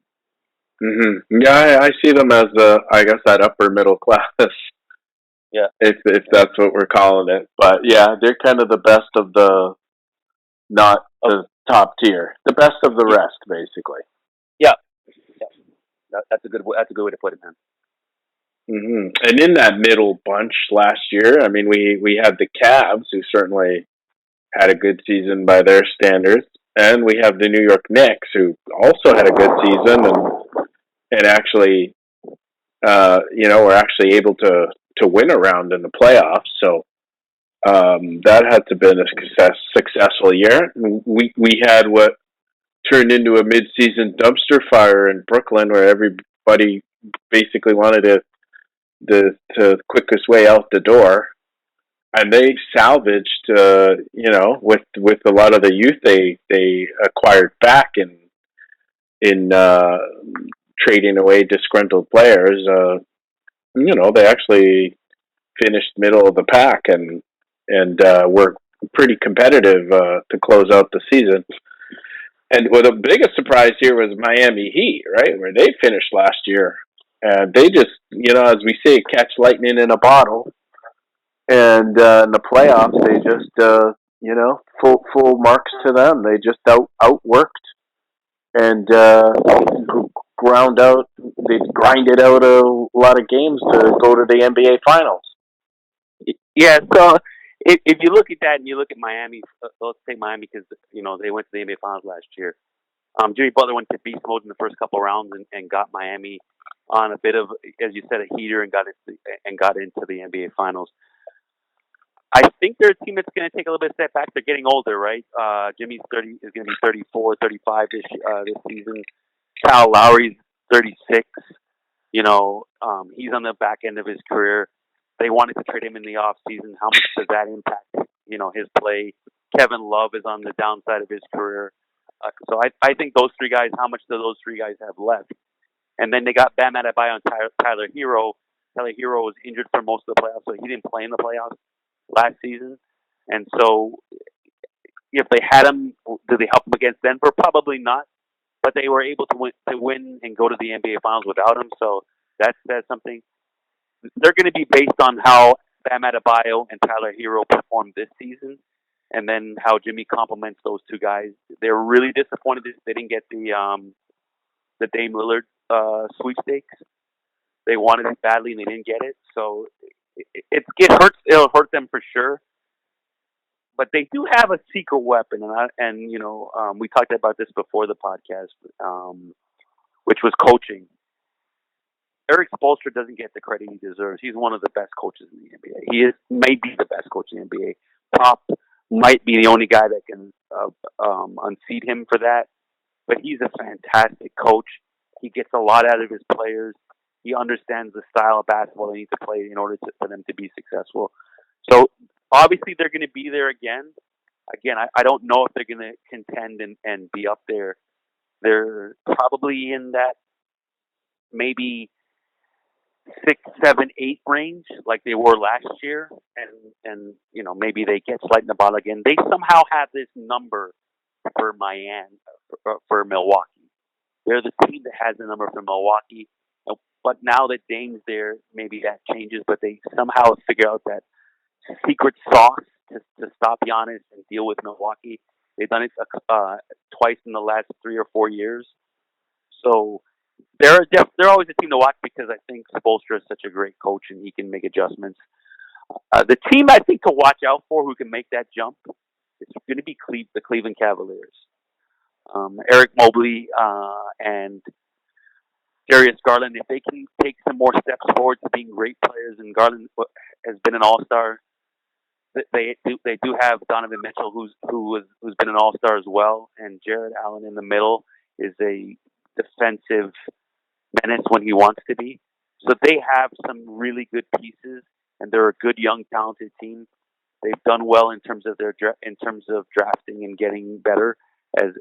Mm-hmm. Yeah, I see them as that upper middle class. Yeah, if that's what we're calling it. But yeah, they're kind of the best of the, not the top tier, the best of the rest, basically. Yeah. That's a good way to put it, man. Mm-hmm. And in that middle bunch last year, we had the Cavs, who certainly had a good season by their standards, and we have the New York Knicks, who also had a good season and actually, were actually able to win a round in the playoffs. So that had to have been a successful year. We had what turned into a mid-season dumpster fire in Brooklyn, where everybody basically wanted the quickest way out the door, and they salvaged, with a lot of the youth they acquired back in trading away disgruntled players. They actually finished middle of the pack and were pretty competitive to close out the season. And the biggest surprise here was Miami Heat, right, where they finished last year. And they just, as we say, catch lightning in a bottle. And in the playoffs, they just, full marks to them. They just outworked and they grinded out a lot of games to go to the NBA Finals. Yeah, so if you look at that and you look at Miami, let's say Miami because they went to the NBA Finals last year. Jimmy Butler went to beast mode in the first couple rounds and got Miami on a bit of, as you said, a heater and got into the NBA Finals. I think they're a team that's going to take a little bit of step back. They're getting older, right? Jimmy's is going to be 34, 35 this season. Kyle Lowry's 36. He's on the back end of his career. They wanted to trade him in the off season. How much does that impact, his play? Kevin Love is on the downside of his career. So I think those three guys, how much do those three guys have left? And then they got Bam Adebayo and Tyler Hero. Tyler Hero was injured for most of the playoffs, so he didn't play in the playoffs last season. And so if they had him, do they help him against Denver? Probably not. But they were able to win and go to the NBA Finals without him. So that's something. They're going to be based on how Bam Adebayo and Tyler Hero performed this season, and then how Jimmy complements those two guys. They're really disappointed that they didn't get the Dame Lillard sweepstakes. They wanted it badly and they didn't get it. So it hurts. It'll hurt them for sure. But they do have a secret weapon, and we talked about this before the podcast, which was coaching. Eric Spoelstra doesn't get the credit he deserves. He's one of the best coaches in the NBA. He may be the best coach in the NBA. Pop might be the only guy that can unseat him for that. But he's a fantastic coach. He gets a lot out of his players. He understands the style of basketball they need to play in order for them to be successful. So obviously they're going to be there again. Again, I don't know if they're going to contend and be up there. They're probably in that maybe 6, 7, 8 range like they were last year, and maybe they get slight in the bottle again. They somehow have this number for Miami, for Milwaukee. They're the team that has the number for Milwaukee. But now that Dame's there, maybe that changes. But they somehow figure out that secret sauce to stop Giannis and deal with Milwaukee. They've done it twice in the last 3 or 4 years. So they're always a team to watch because I think Spoelstra is such a great coach and he can make adjustments. The team I think to watch out for who can make that jump is going to be the Cleveland Cavaliers. Eric Mobley and Darius Garland, if they can take some more steps forward to being great players, and Garland has been an all-star. They do have Donovan Mitchell, who's been an all-star as well, and Jared Allen in the middle is a defensive menace when he wants to be. So they have some really good pieces, and they're a good young talented team. They've done well in terms of drafting and getting better as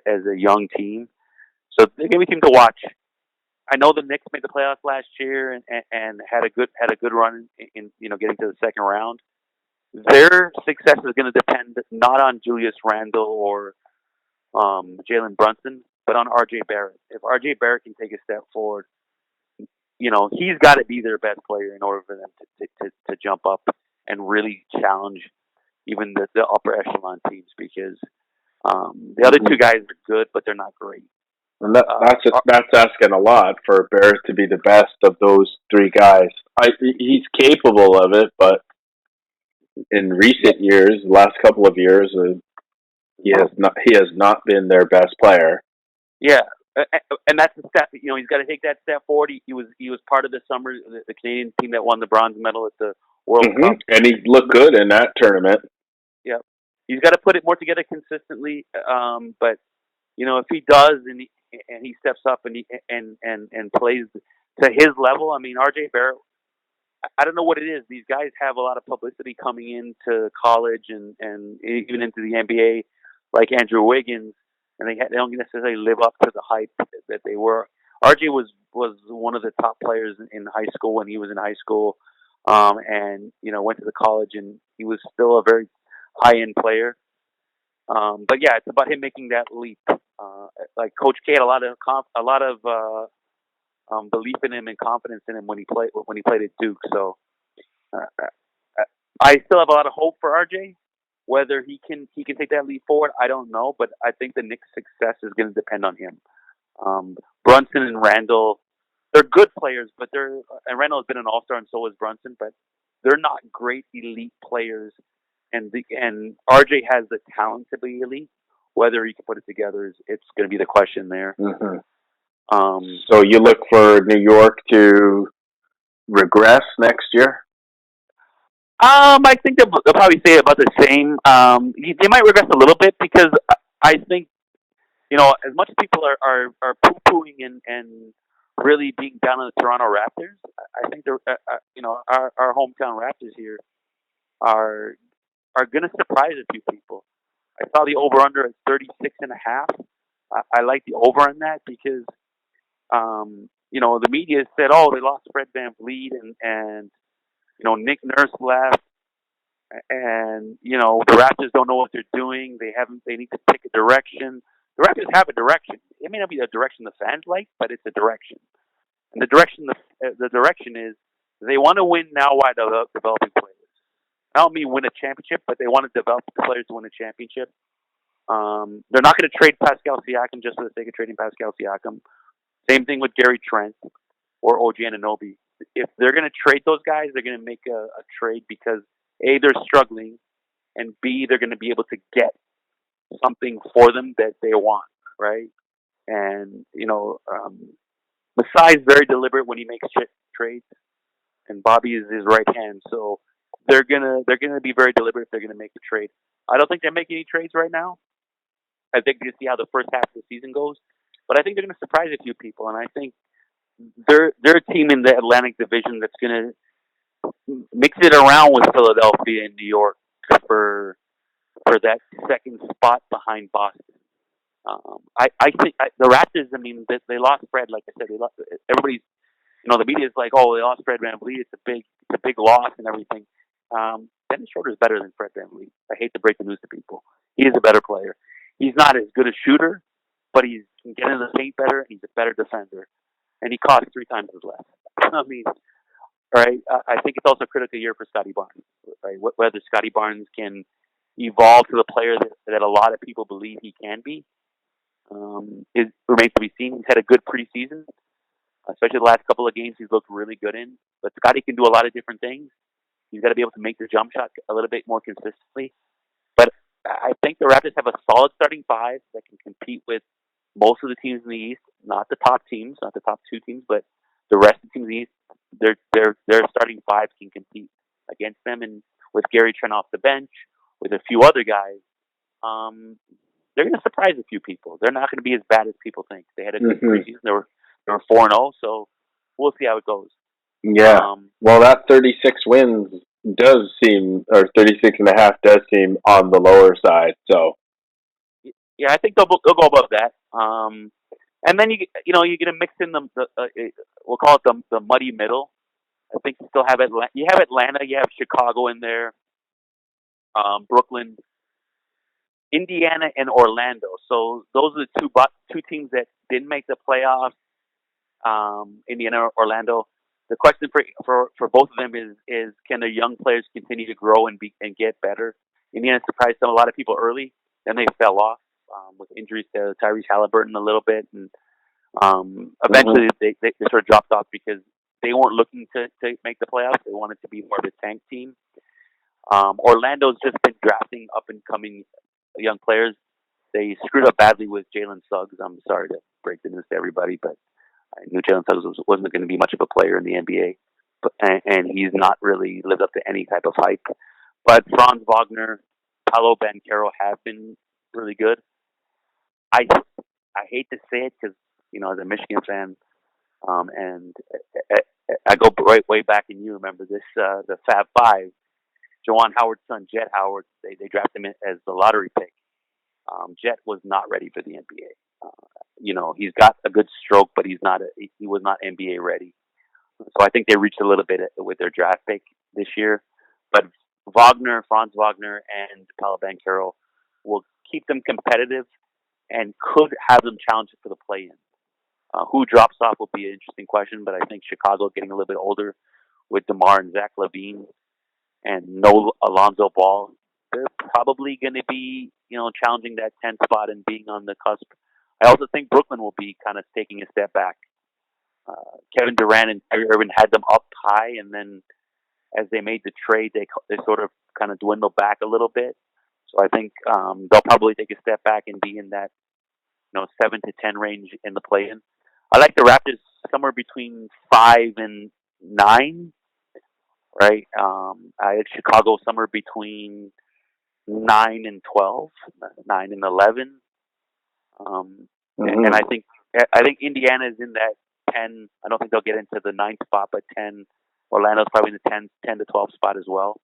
a young team. So they're gonna be a team to watch. I know the Knicks made the playoffs last year and had a good run in getting to the second round. Their success is going to depend not on Julius Randle or Jalen Brunson, but on R.J. Barrett. If R.J. Barrett can take a step forward, he's got to be their best player in order for them to jump up and really challenge even the upper echelon teams, because the other two guys are good, but they're not great. And that's asking a lot for Barrett to be the best of those three guys. He's capable of it, but in recent years, last couple of years, he has not been their best player. Yeah, and that's the step. He's got to take that step forward. He was part of the Canadian team that won the bronze medal at the World Cup, and he looked good in that tournament. Yeah, he's got to put it more together consistently. But if he does and he steps up and plays to his level, I mean, R.J. Barrett. I don't know what it is. These guys have a lot of publicity coming into college and even into the NBA, like Andrew Wiggins, and they don't necessarily live up to the hype that they were. RJ was one of the top players in high school when he was in high school, and went to the college, and he was still a very high end player. But yeah, it's about him making that leap. Like Coach K had a lot of belief in him and confidence in him when he played at Duke. So I still have a lot of hope for RJ. Whether he can take that leap forward, I don't know. But I think the Knicks' success is going to depend on him. Brunson and Randall, they're good players, but and Randall has been an all-star, and so is Brunson. But they're not great elite players. And RJ has the talent to be elite. Whether he can put it together it's going to be the question there. Mm-hmm. So you look for New York to regress next year? I think they'll probably say about the same. They might regress a little bit because I think, as much as people are poo-pooing and really being down on the Toronto Raptors, I think our hometown Raptors here are going to surprise a few people. I saw the over/under at 36.5. I like the over on that because the media said, oh, they lost Fred VanVleet and Nick Nurse left, and the Raptors don't know what they're doing. They need to pick a direction. The Raptors have a direction. It may not be a direction the fans like, but it's a direction. And the direction is they want to win now while developing players. I don't mean win a championship, but they want to develop the players to win a championship. They're not going to trade Pascal Siakam just for the sake of trading Pascal Siakam. Same thing with Gary Trent or OG Anunoby. If they're going to trade those guys, they're going to make a trade because A, they're struggling, and B, they're going to be able to get something for them that they want, right? And Masai's very deliberate when he makes trades, and Bobby is his right hand. So they're gonna be very deliberate if they're gonna make the trade. I don't think they're making any trades right now. I think we're gonna see how the first half of the season goes, but I think they're gonna surprise a few people, and I think they're a team in the Atlantic Division that's gonna mix it around with Philadelphia and New York for that second spot behind Boston. I think the Raptors. I mean, they lost Fred. Like I said, everybody's the media is like, oh, they lost Fred VanVleet. It's a big loss and everything. Dennis Schroeder is better than Fred VanVleet. I hate to break the news to people. He is a better player. He's not as good a shooter, but he can get in the paint better. And he's a better defender, and he costs 3 times as less. I mean, right? I think it's also a critical year for Scotty Barnes. Right? Whether Scotty Barnes can evolve to the player that a lot of people believe he can be, it remains to be seen. He's had a good preseason, especially the last couple of games. He's looked really good in. But Scotty can do a lot of different things. He's got to be able to make the jump shot a little bit more consistently. But I think the Raptors have a solid starting 5 that can compete with most of the teams in the East. Not the top teams, not the top 2 teams, but the rest of the teams in the East. Their starting 5 can compete against them. And with Gary Trent off the bench, with a few other guys, they're going to surprise a few people. They're not going to be as bad as people think. They had a good preseason. They were 4-0, so we'll see how it goes. Yeah. Well, that 36 wins does seem, or 36 and a half does seem on the lower side. So. Yeah, I think they'll go above that. And then you get to mix in we'll call it the muddy middle. I think you still have Atlanta. You have Atlanta. You have Chicago in there. Brooklyn, Indiana, and Orlando. So those are the two teams that didn't make the playoffs. Indiana, Orlando. The question for both of them is can their young players continue to grow and get better? Indiana surprised a lot of people early, then they fell off with injuries to Tyrese Halliburton a little bit, and eventually they sort of dropped off because they weren't looking to make the playoffs. They wanted to be more of a tank team. Orlando's just been drafting up and coming young players. They screwed up badly with Jalen Suggs. I'm sorry to break the news to everybody, but I knew Jalen Suggs wasn't going to be much of a player in the NBA, and he's not really lived up to any type of hype. But Franz Wagner, Paolo Banchero have been really good. I hate to say it because as a Michigan fan, and I go way back, and you remember this the Fab Five, Juwan Howard's son Jet Howard. They drafted him as the lottery pick. Jet was not ready for the NBA. He's got a good stroke, but he was not NBA ready. So I think they reached a little bit with their draft pick this year. But Franz Wagner, and Paolo Banchero will keep them competitive and could have them challenge for the play-in. Who drops off will be an interesting question, but I think Chicago getting a little bit older with DeMar and Zach LaVine and no Alonzo Ball, they're probably going to be, challenging that 10th spot and being on the cusp. I also think Brooklyn will be kind of taking a step back. Kevin Durant and Kyrie Irving had them up high, and then as they made the trade, they sort of kind of dwindled back a little bit. So I think they'll probably take a step back and be in that 7 to 10 range in the play-in. I like the Raptors somewhere between 5 and 9. Right, I had Chicago somewhere between 9 and 12, 9 and 11. And I think Indiana is in that 10. I don't think they'll get into the 9th spot, but 10. Orlando's probably in the 10 to 12 spot as well.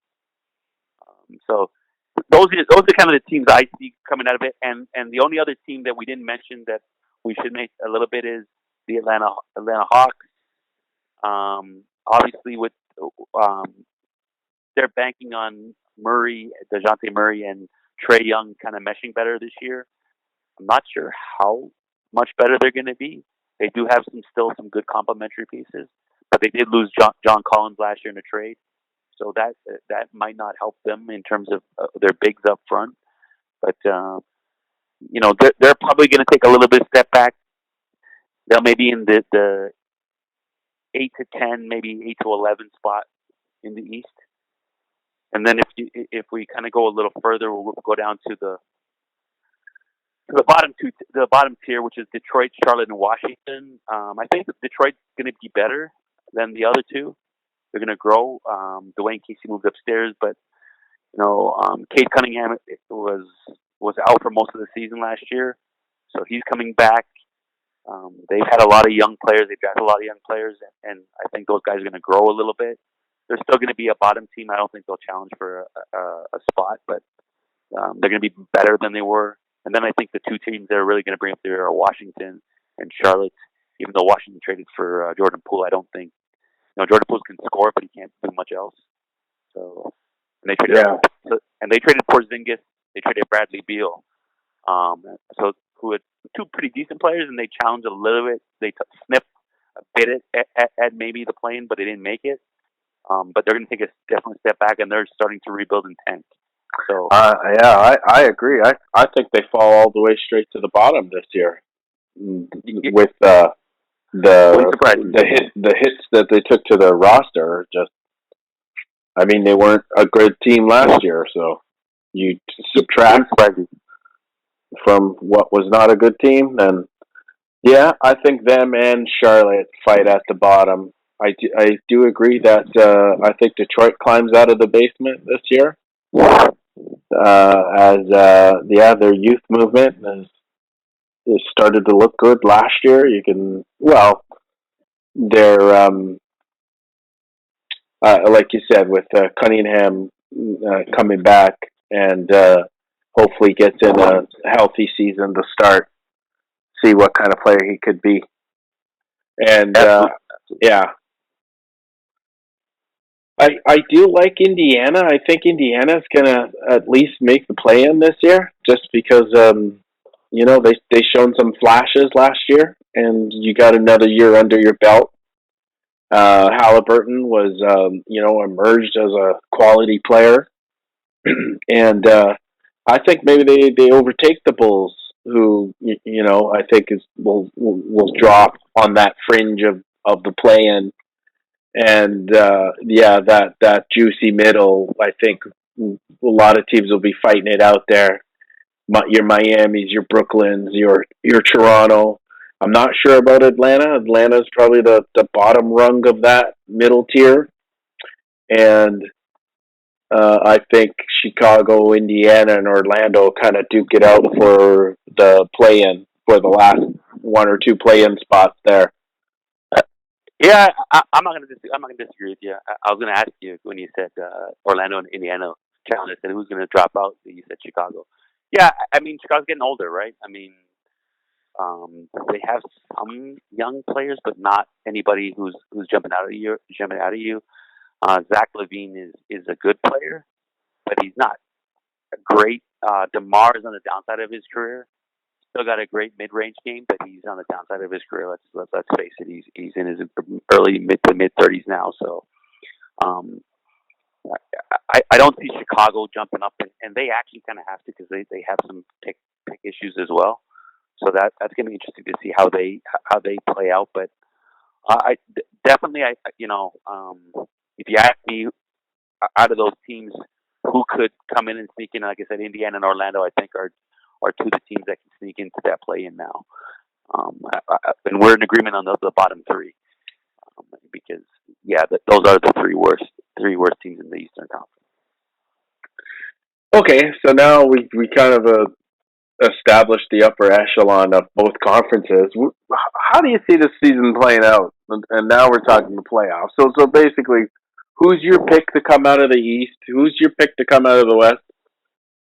So those are kind of the teams I see coming out of it. And the only other team that we didn't mention that we should make a little bit is the Atlanta Hawks. Obviously, with they're banking on DeJounte Murray, and Trae Young kind of meshing better this year. I'm not sure how much better they're going to be. They do have still some good complementary pieces, but they did lose John Collins last year in a trade, so that might not help them in terms of their bigs up front. But they're probably going to take a little bit of step back. They'll maybe in the 8 to 10, maybe 8 to 11 spot in the East. And then if we kind of go a little further, we'll go down to the bottom tier, which is Detroit, Charlotte, and Washington. I think that Detroit's going to be better than the other two. They're going to grow. Dwayne Casey moved upstairs, but Cade Cunningham was out for most of the season last year, so he's coming back. They've had a lot of young players. They've drafted a lot of young players, and I think those guys are going to grow a little bit. They're still going to be a bottom team. I don't think they'll challenge for a spot, but they're going to be better than they were. And then I think the two teams that are really going to bring up there are Washington and Charlotte. Even though Washington traded for Jordan Poole, I don't think Jordan Poole can score, but he can't do much else. So, and they traded Porzingis. They traded Bradley Beal. So who had two pretty decent players, and they challenged a little bit. They sniffed a bit at maybe the play-in, but they didn't make it. But they're going to take a definitely step back, and they're starting to rebuild in 10. So I agree. I think they fall all the way straight to the bottom this year with the hits that they took to their roster. Just, I mean, they weren't a good team last year, so you subtract from what was not a good team, then yeah, I think them and Charlotte fight at the bottom. I do agree that I think Detroit climbs out of the basement this year. Their youth movement has started to look good last year. They're like you said, with Cunningham coming back and hopefully gets in a healthy season to start, see what kind of player he could be. And I do like Indiana. I think Indiana's gonna at least make the play-in this year, just because they shown some flashes last year, and you got another year under your belt. Halliburton was emerged as a quality player, and I think maybe they overtake the Bulls, who I think will drop on that fringe of the play-in. And that juicy middle, I think a lot of teams will be fighting it out there. Your Miami's, your Brooklyn's, your Toronto. I'm not sure about Atlanta. Atlanta's probably the bottom rung of that middle tier, and I think Chicago, Indiana, and Orlando kind of duke it out for the play-in, for the last one or two play-in spots there. Yeah, I'm not gonna disagree with you. I was gonna ask you when you said Orlando and Indiana challenge. I said who's gonna drop out. You said Chicago. Yeah, I mean Chicago's getting older, right? I mean, they have some young players, but not anybody who's jumping out of you. Zach LaVine is a good player, but he's not great. DeMar is on the downside of his career. Still got a great mid-range game, but he's on the downside of his career. Let's face it. He's in his early mid 30s now. So I don't see Chicago jumping up, and they actually kind of have to because they have some pick issues as well. So that's going to be interesting to see how they play out. But definitely if you ask me, out of those teams, who could come in and sneak in? Like I said, Indiana and Orlando, I think are two of the teams that can sneak into that play-in now. And we're in agreement on the bottom three because those are the three worst teams in the Eastern Conference. Okay, so now we kind of established the upper echelon of both conferences. How do you see this season playing out? And now we're talking the playoffs. So basically, who's your pick to come out of the East? Who's your pick to come out of the West?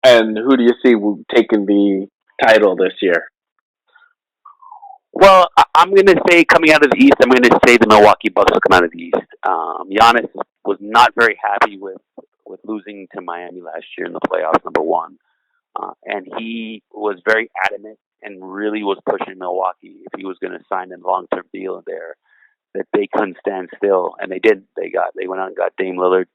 And who do you see taking the title this year? Well, I'm going to say coming out of the East, I'm going to say the Milwaukee Bucks will come out of the East. Giannis was not very happy with losing to Miami last year in the playoffs, number one. And he was very adamant and really was pushing Milwaukee if he was going to sign a long-term deal there, that they couldn't stand still. And they did. They went out and got Dame Lillard.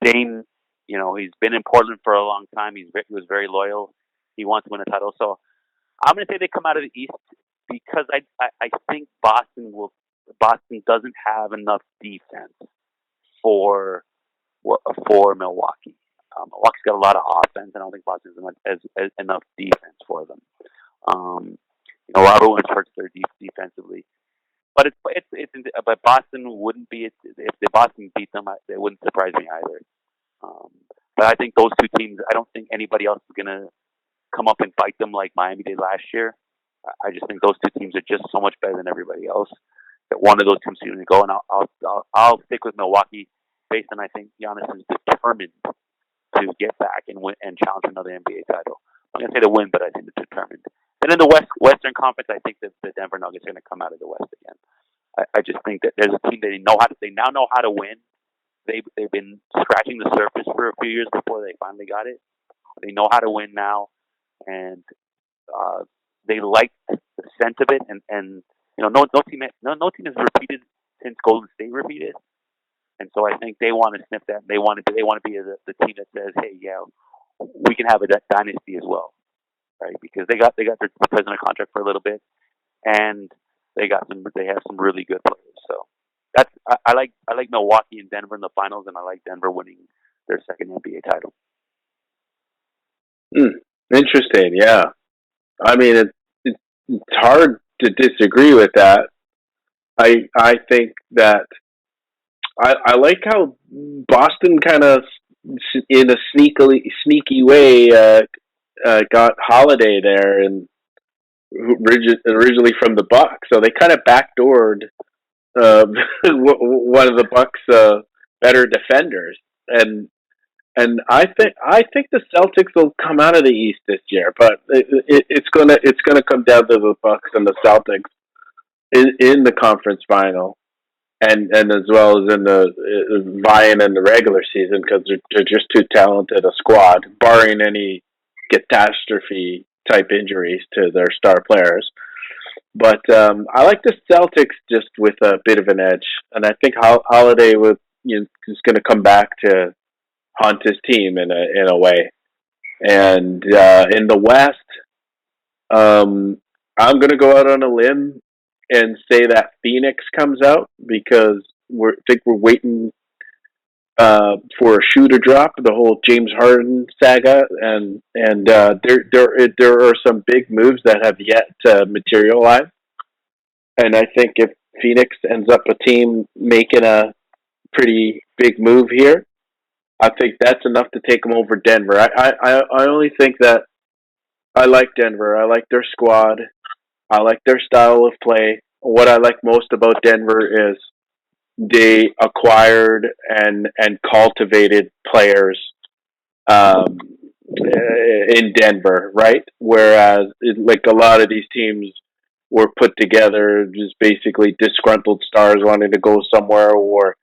Dame, he's been in Portland for a long time. He was very loyal. He wants to win a title. So I'm going to say they come out of the East because I think Boston doesn't have enough defense for Milwaukee. Milwaukee's got a lot of offense. I don't think Boston has enough defense for them. Robert Williams hurts their defensively, but but Boston wouldn't be if the Boston beat them. It wouldn't surprise me either. But I think those two teams. I don't think anybody else is going to come up and fight them like Miami did last year. I just think those two teams are just so much better than everybody else that one of those teams is going to go. And I'll stick with Milwaukee based on I think Giannis is determined to get back and win and challenge another NBA title. I'm going to say to win, but I think it's determined. Then in the Western Conference, I think that the Denver Nuggets are going to come out of the West again. I just think that there's a team that they now know how to win. They've been scratching the surface for a few years before they finally got it. They know how to win now, and they like the scent of it. And no team has repeated since Golden State repeated. And so I think they want to sniff that. They want to be the team that says, hey, yeah, we can have a dynasty as well, right? Because they got their prisoner contract for a little bit, and they have some really good players. So I like Milwaukee and Denver in the finals, and I like Denver winning their second NBA title. Interesting. Yeah. I mean, it's hard to disagree with that. I think that I like how Boston kind of, in a sneaky way, got Holiday there, and originally from the Bucks, so they kind of backdoored one of the Bucks' better defenders, and I think the Celtics will come out of the East this year, but it's gonna come down to the Bucks and the Celtics in the conference final, and as well as in the vying in the regular season, because they're just too talented a squad, barring any catastrophe type injuries to their star players. But I like the Celtics just with a bit of an edge, and I think Holiday is going to come back to haunt his team in a way. And in the West, I'm going to go out on a limb and say that Phoenix comes out, because I think we're waiting for a shoe to drop, the whole James Harden saga, and there are some big moves that have yet to materialize. And I think if Phoenix ends up a team making a pretty big move here, I think that's enough to take them over Denver. I only think that I like Denver. I like their squad. I like their style of play. What I like most about Denver is they acquired and cultivated players um, in Denver, right? Whereas, like a lot of these teams were put together just basically disgruntled stars wanting to go somewhere, or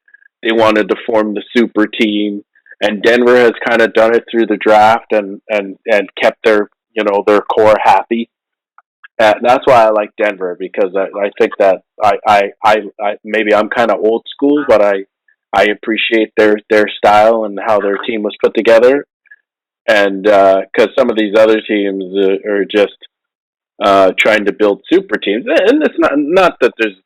they wanted to form the super team. And Denver has kind of done it through the draft and kept their core happy. That's why I like Denver, because I think that I maybe I'm kind of old school, but I appreciate their style and how their team was put together. And because some of these other teams are just trying to build super teams, and it's not that there's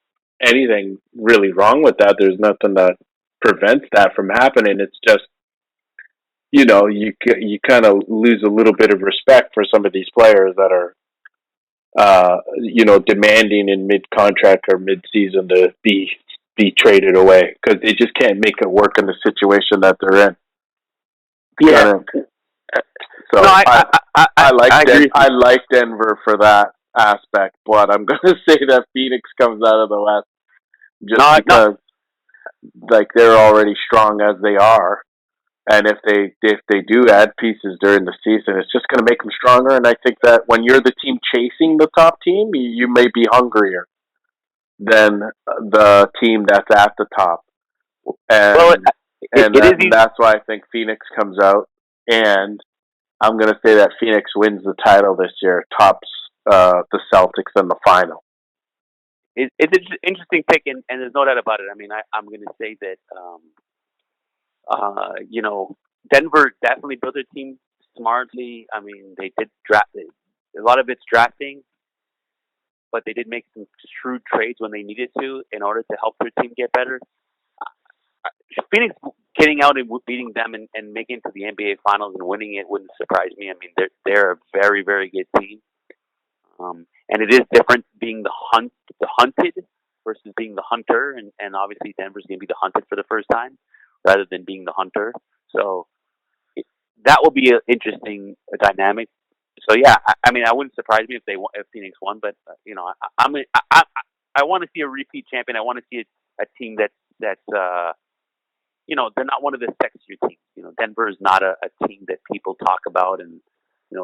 anything really wrong with that. There's nothing that prevents that from happening. It's just you kind of lose a little bit of respect for some of these players that are demanding in mid contract or mid season to be traded away, because they just can't make it work in the situation that they're in. Yeah. So no, I like Denver for that aspect, but I'm going to say that Phoenix comes out of the West just because like they're already strong as they are, and if they do add pieces during the season, it's just going to make them stronger. And I think that when you're the team chasing the top team, you may be hungrier than the team that's at the top, and that's why I think Phoenix comes out, and I'm going to say that Phoenix wins the title this year, tops the Celtics in the final. It's an interesting pick, and there's no doubt about it. I mean, I'm going to say that, Denver definitely built their team smartly. I mean, they did draft. A lot of it's drafting, but they did make some shrewd trades when they needed to in order to help their team get better. Phoenix getting out and beating them and making it to the NBA Finals and winning it wouldn't surprise me. I mean, they're a very, very good team, and it is different being the hunted versus being the hunter, and obviously Denver's going to be the hunted for the first time rather than being the hunter. So that will be an interesting dynamic. So yeah, I mean, I wouldn't surprise me if Phoenix won, but I want to see a repeat champion. I want to see a team that's they're not one of the sexier teams. Denver is not a team that people talk about, and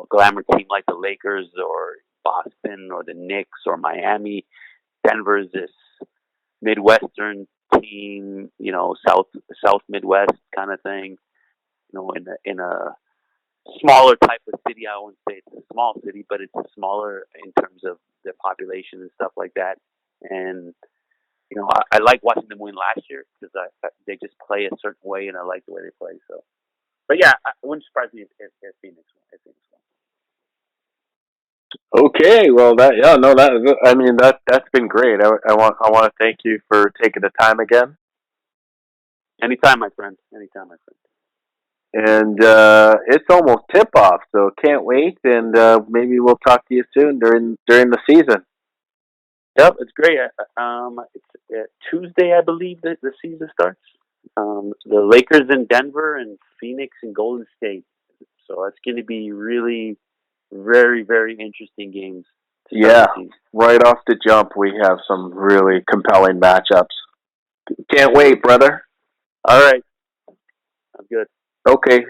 glamour team like the Lakers or Boston or the Knicks or Miami. Denver's this Midwestern team, South Midwest kind of thing. In a smaller type of city. I wouldn't say it's a small city, but it's smaller in terms of their population and stuff like that. And I like watching them win last year because they just play a certain way, and I like the way they play. So, but yeah, it wouldn't surprise me if Phoenix won. If Phoenix won. Okay, well that's been great. I want to thank you for taking the time again. Anytime, my friend. Anytime, my friend. And it's almost tip off, so can't wait. And maybe we'll talk to you soon during the season. Yep, it's great. It's Tuesday, I believe, that the season starts. The Lakers in Denver and Phoenix and Golden State. So it's going to be really very, very interesting games. Yeah, right off the jump, we have some really compelling matchups. Can't wait, brother. All right. I'm good. Okay.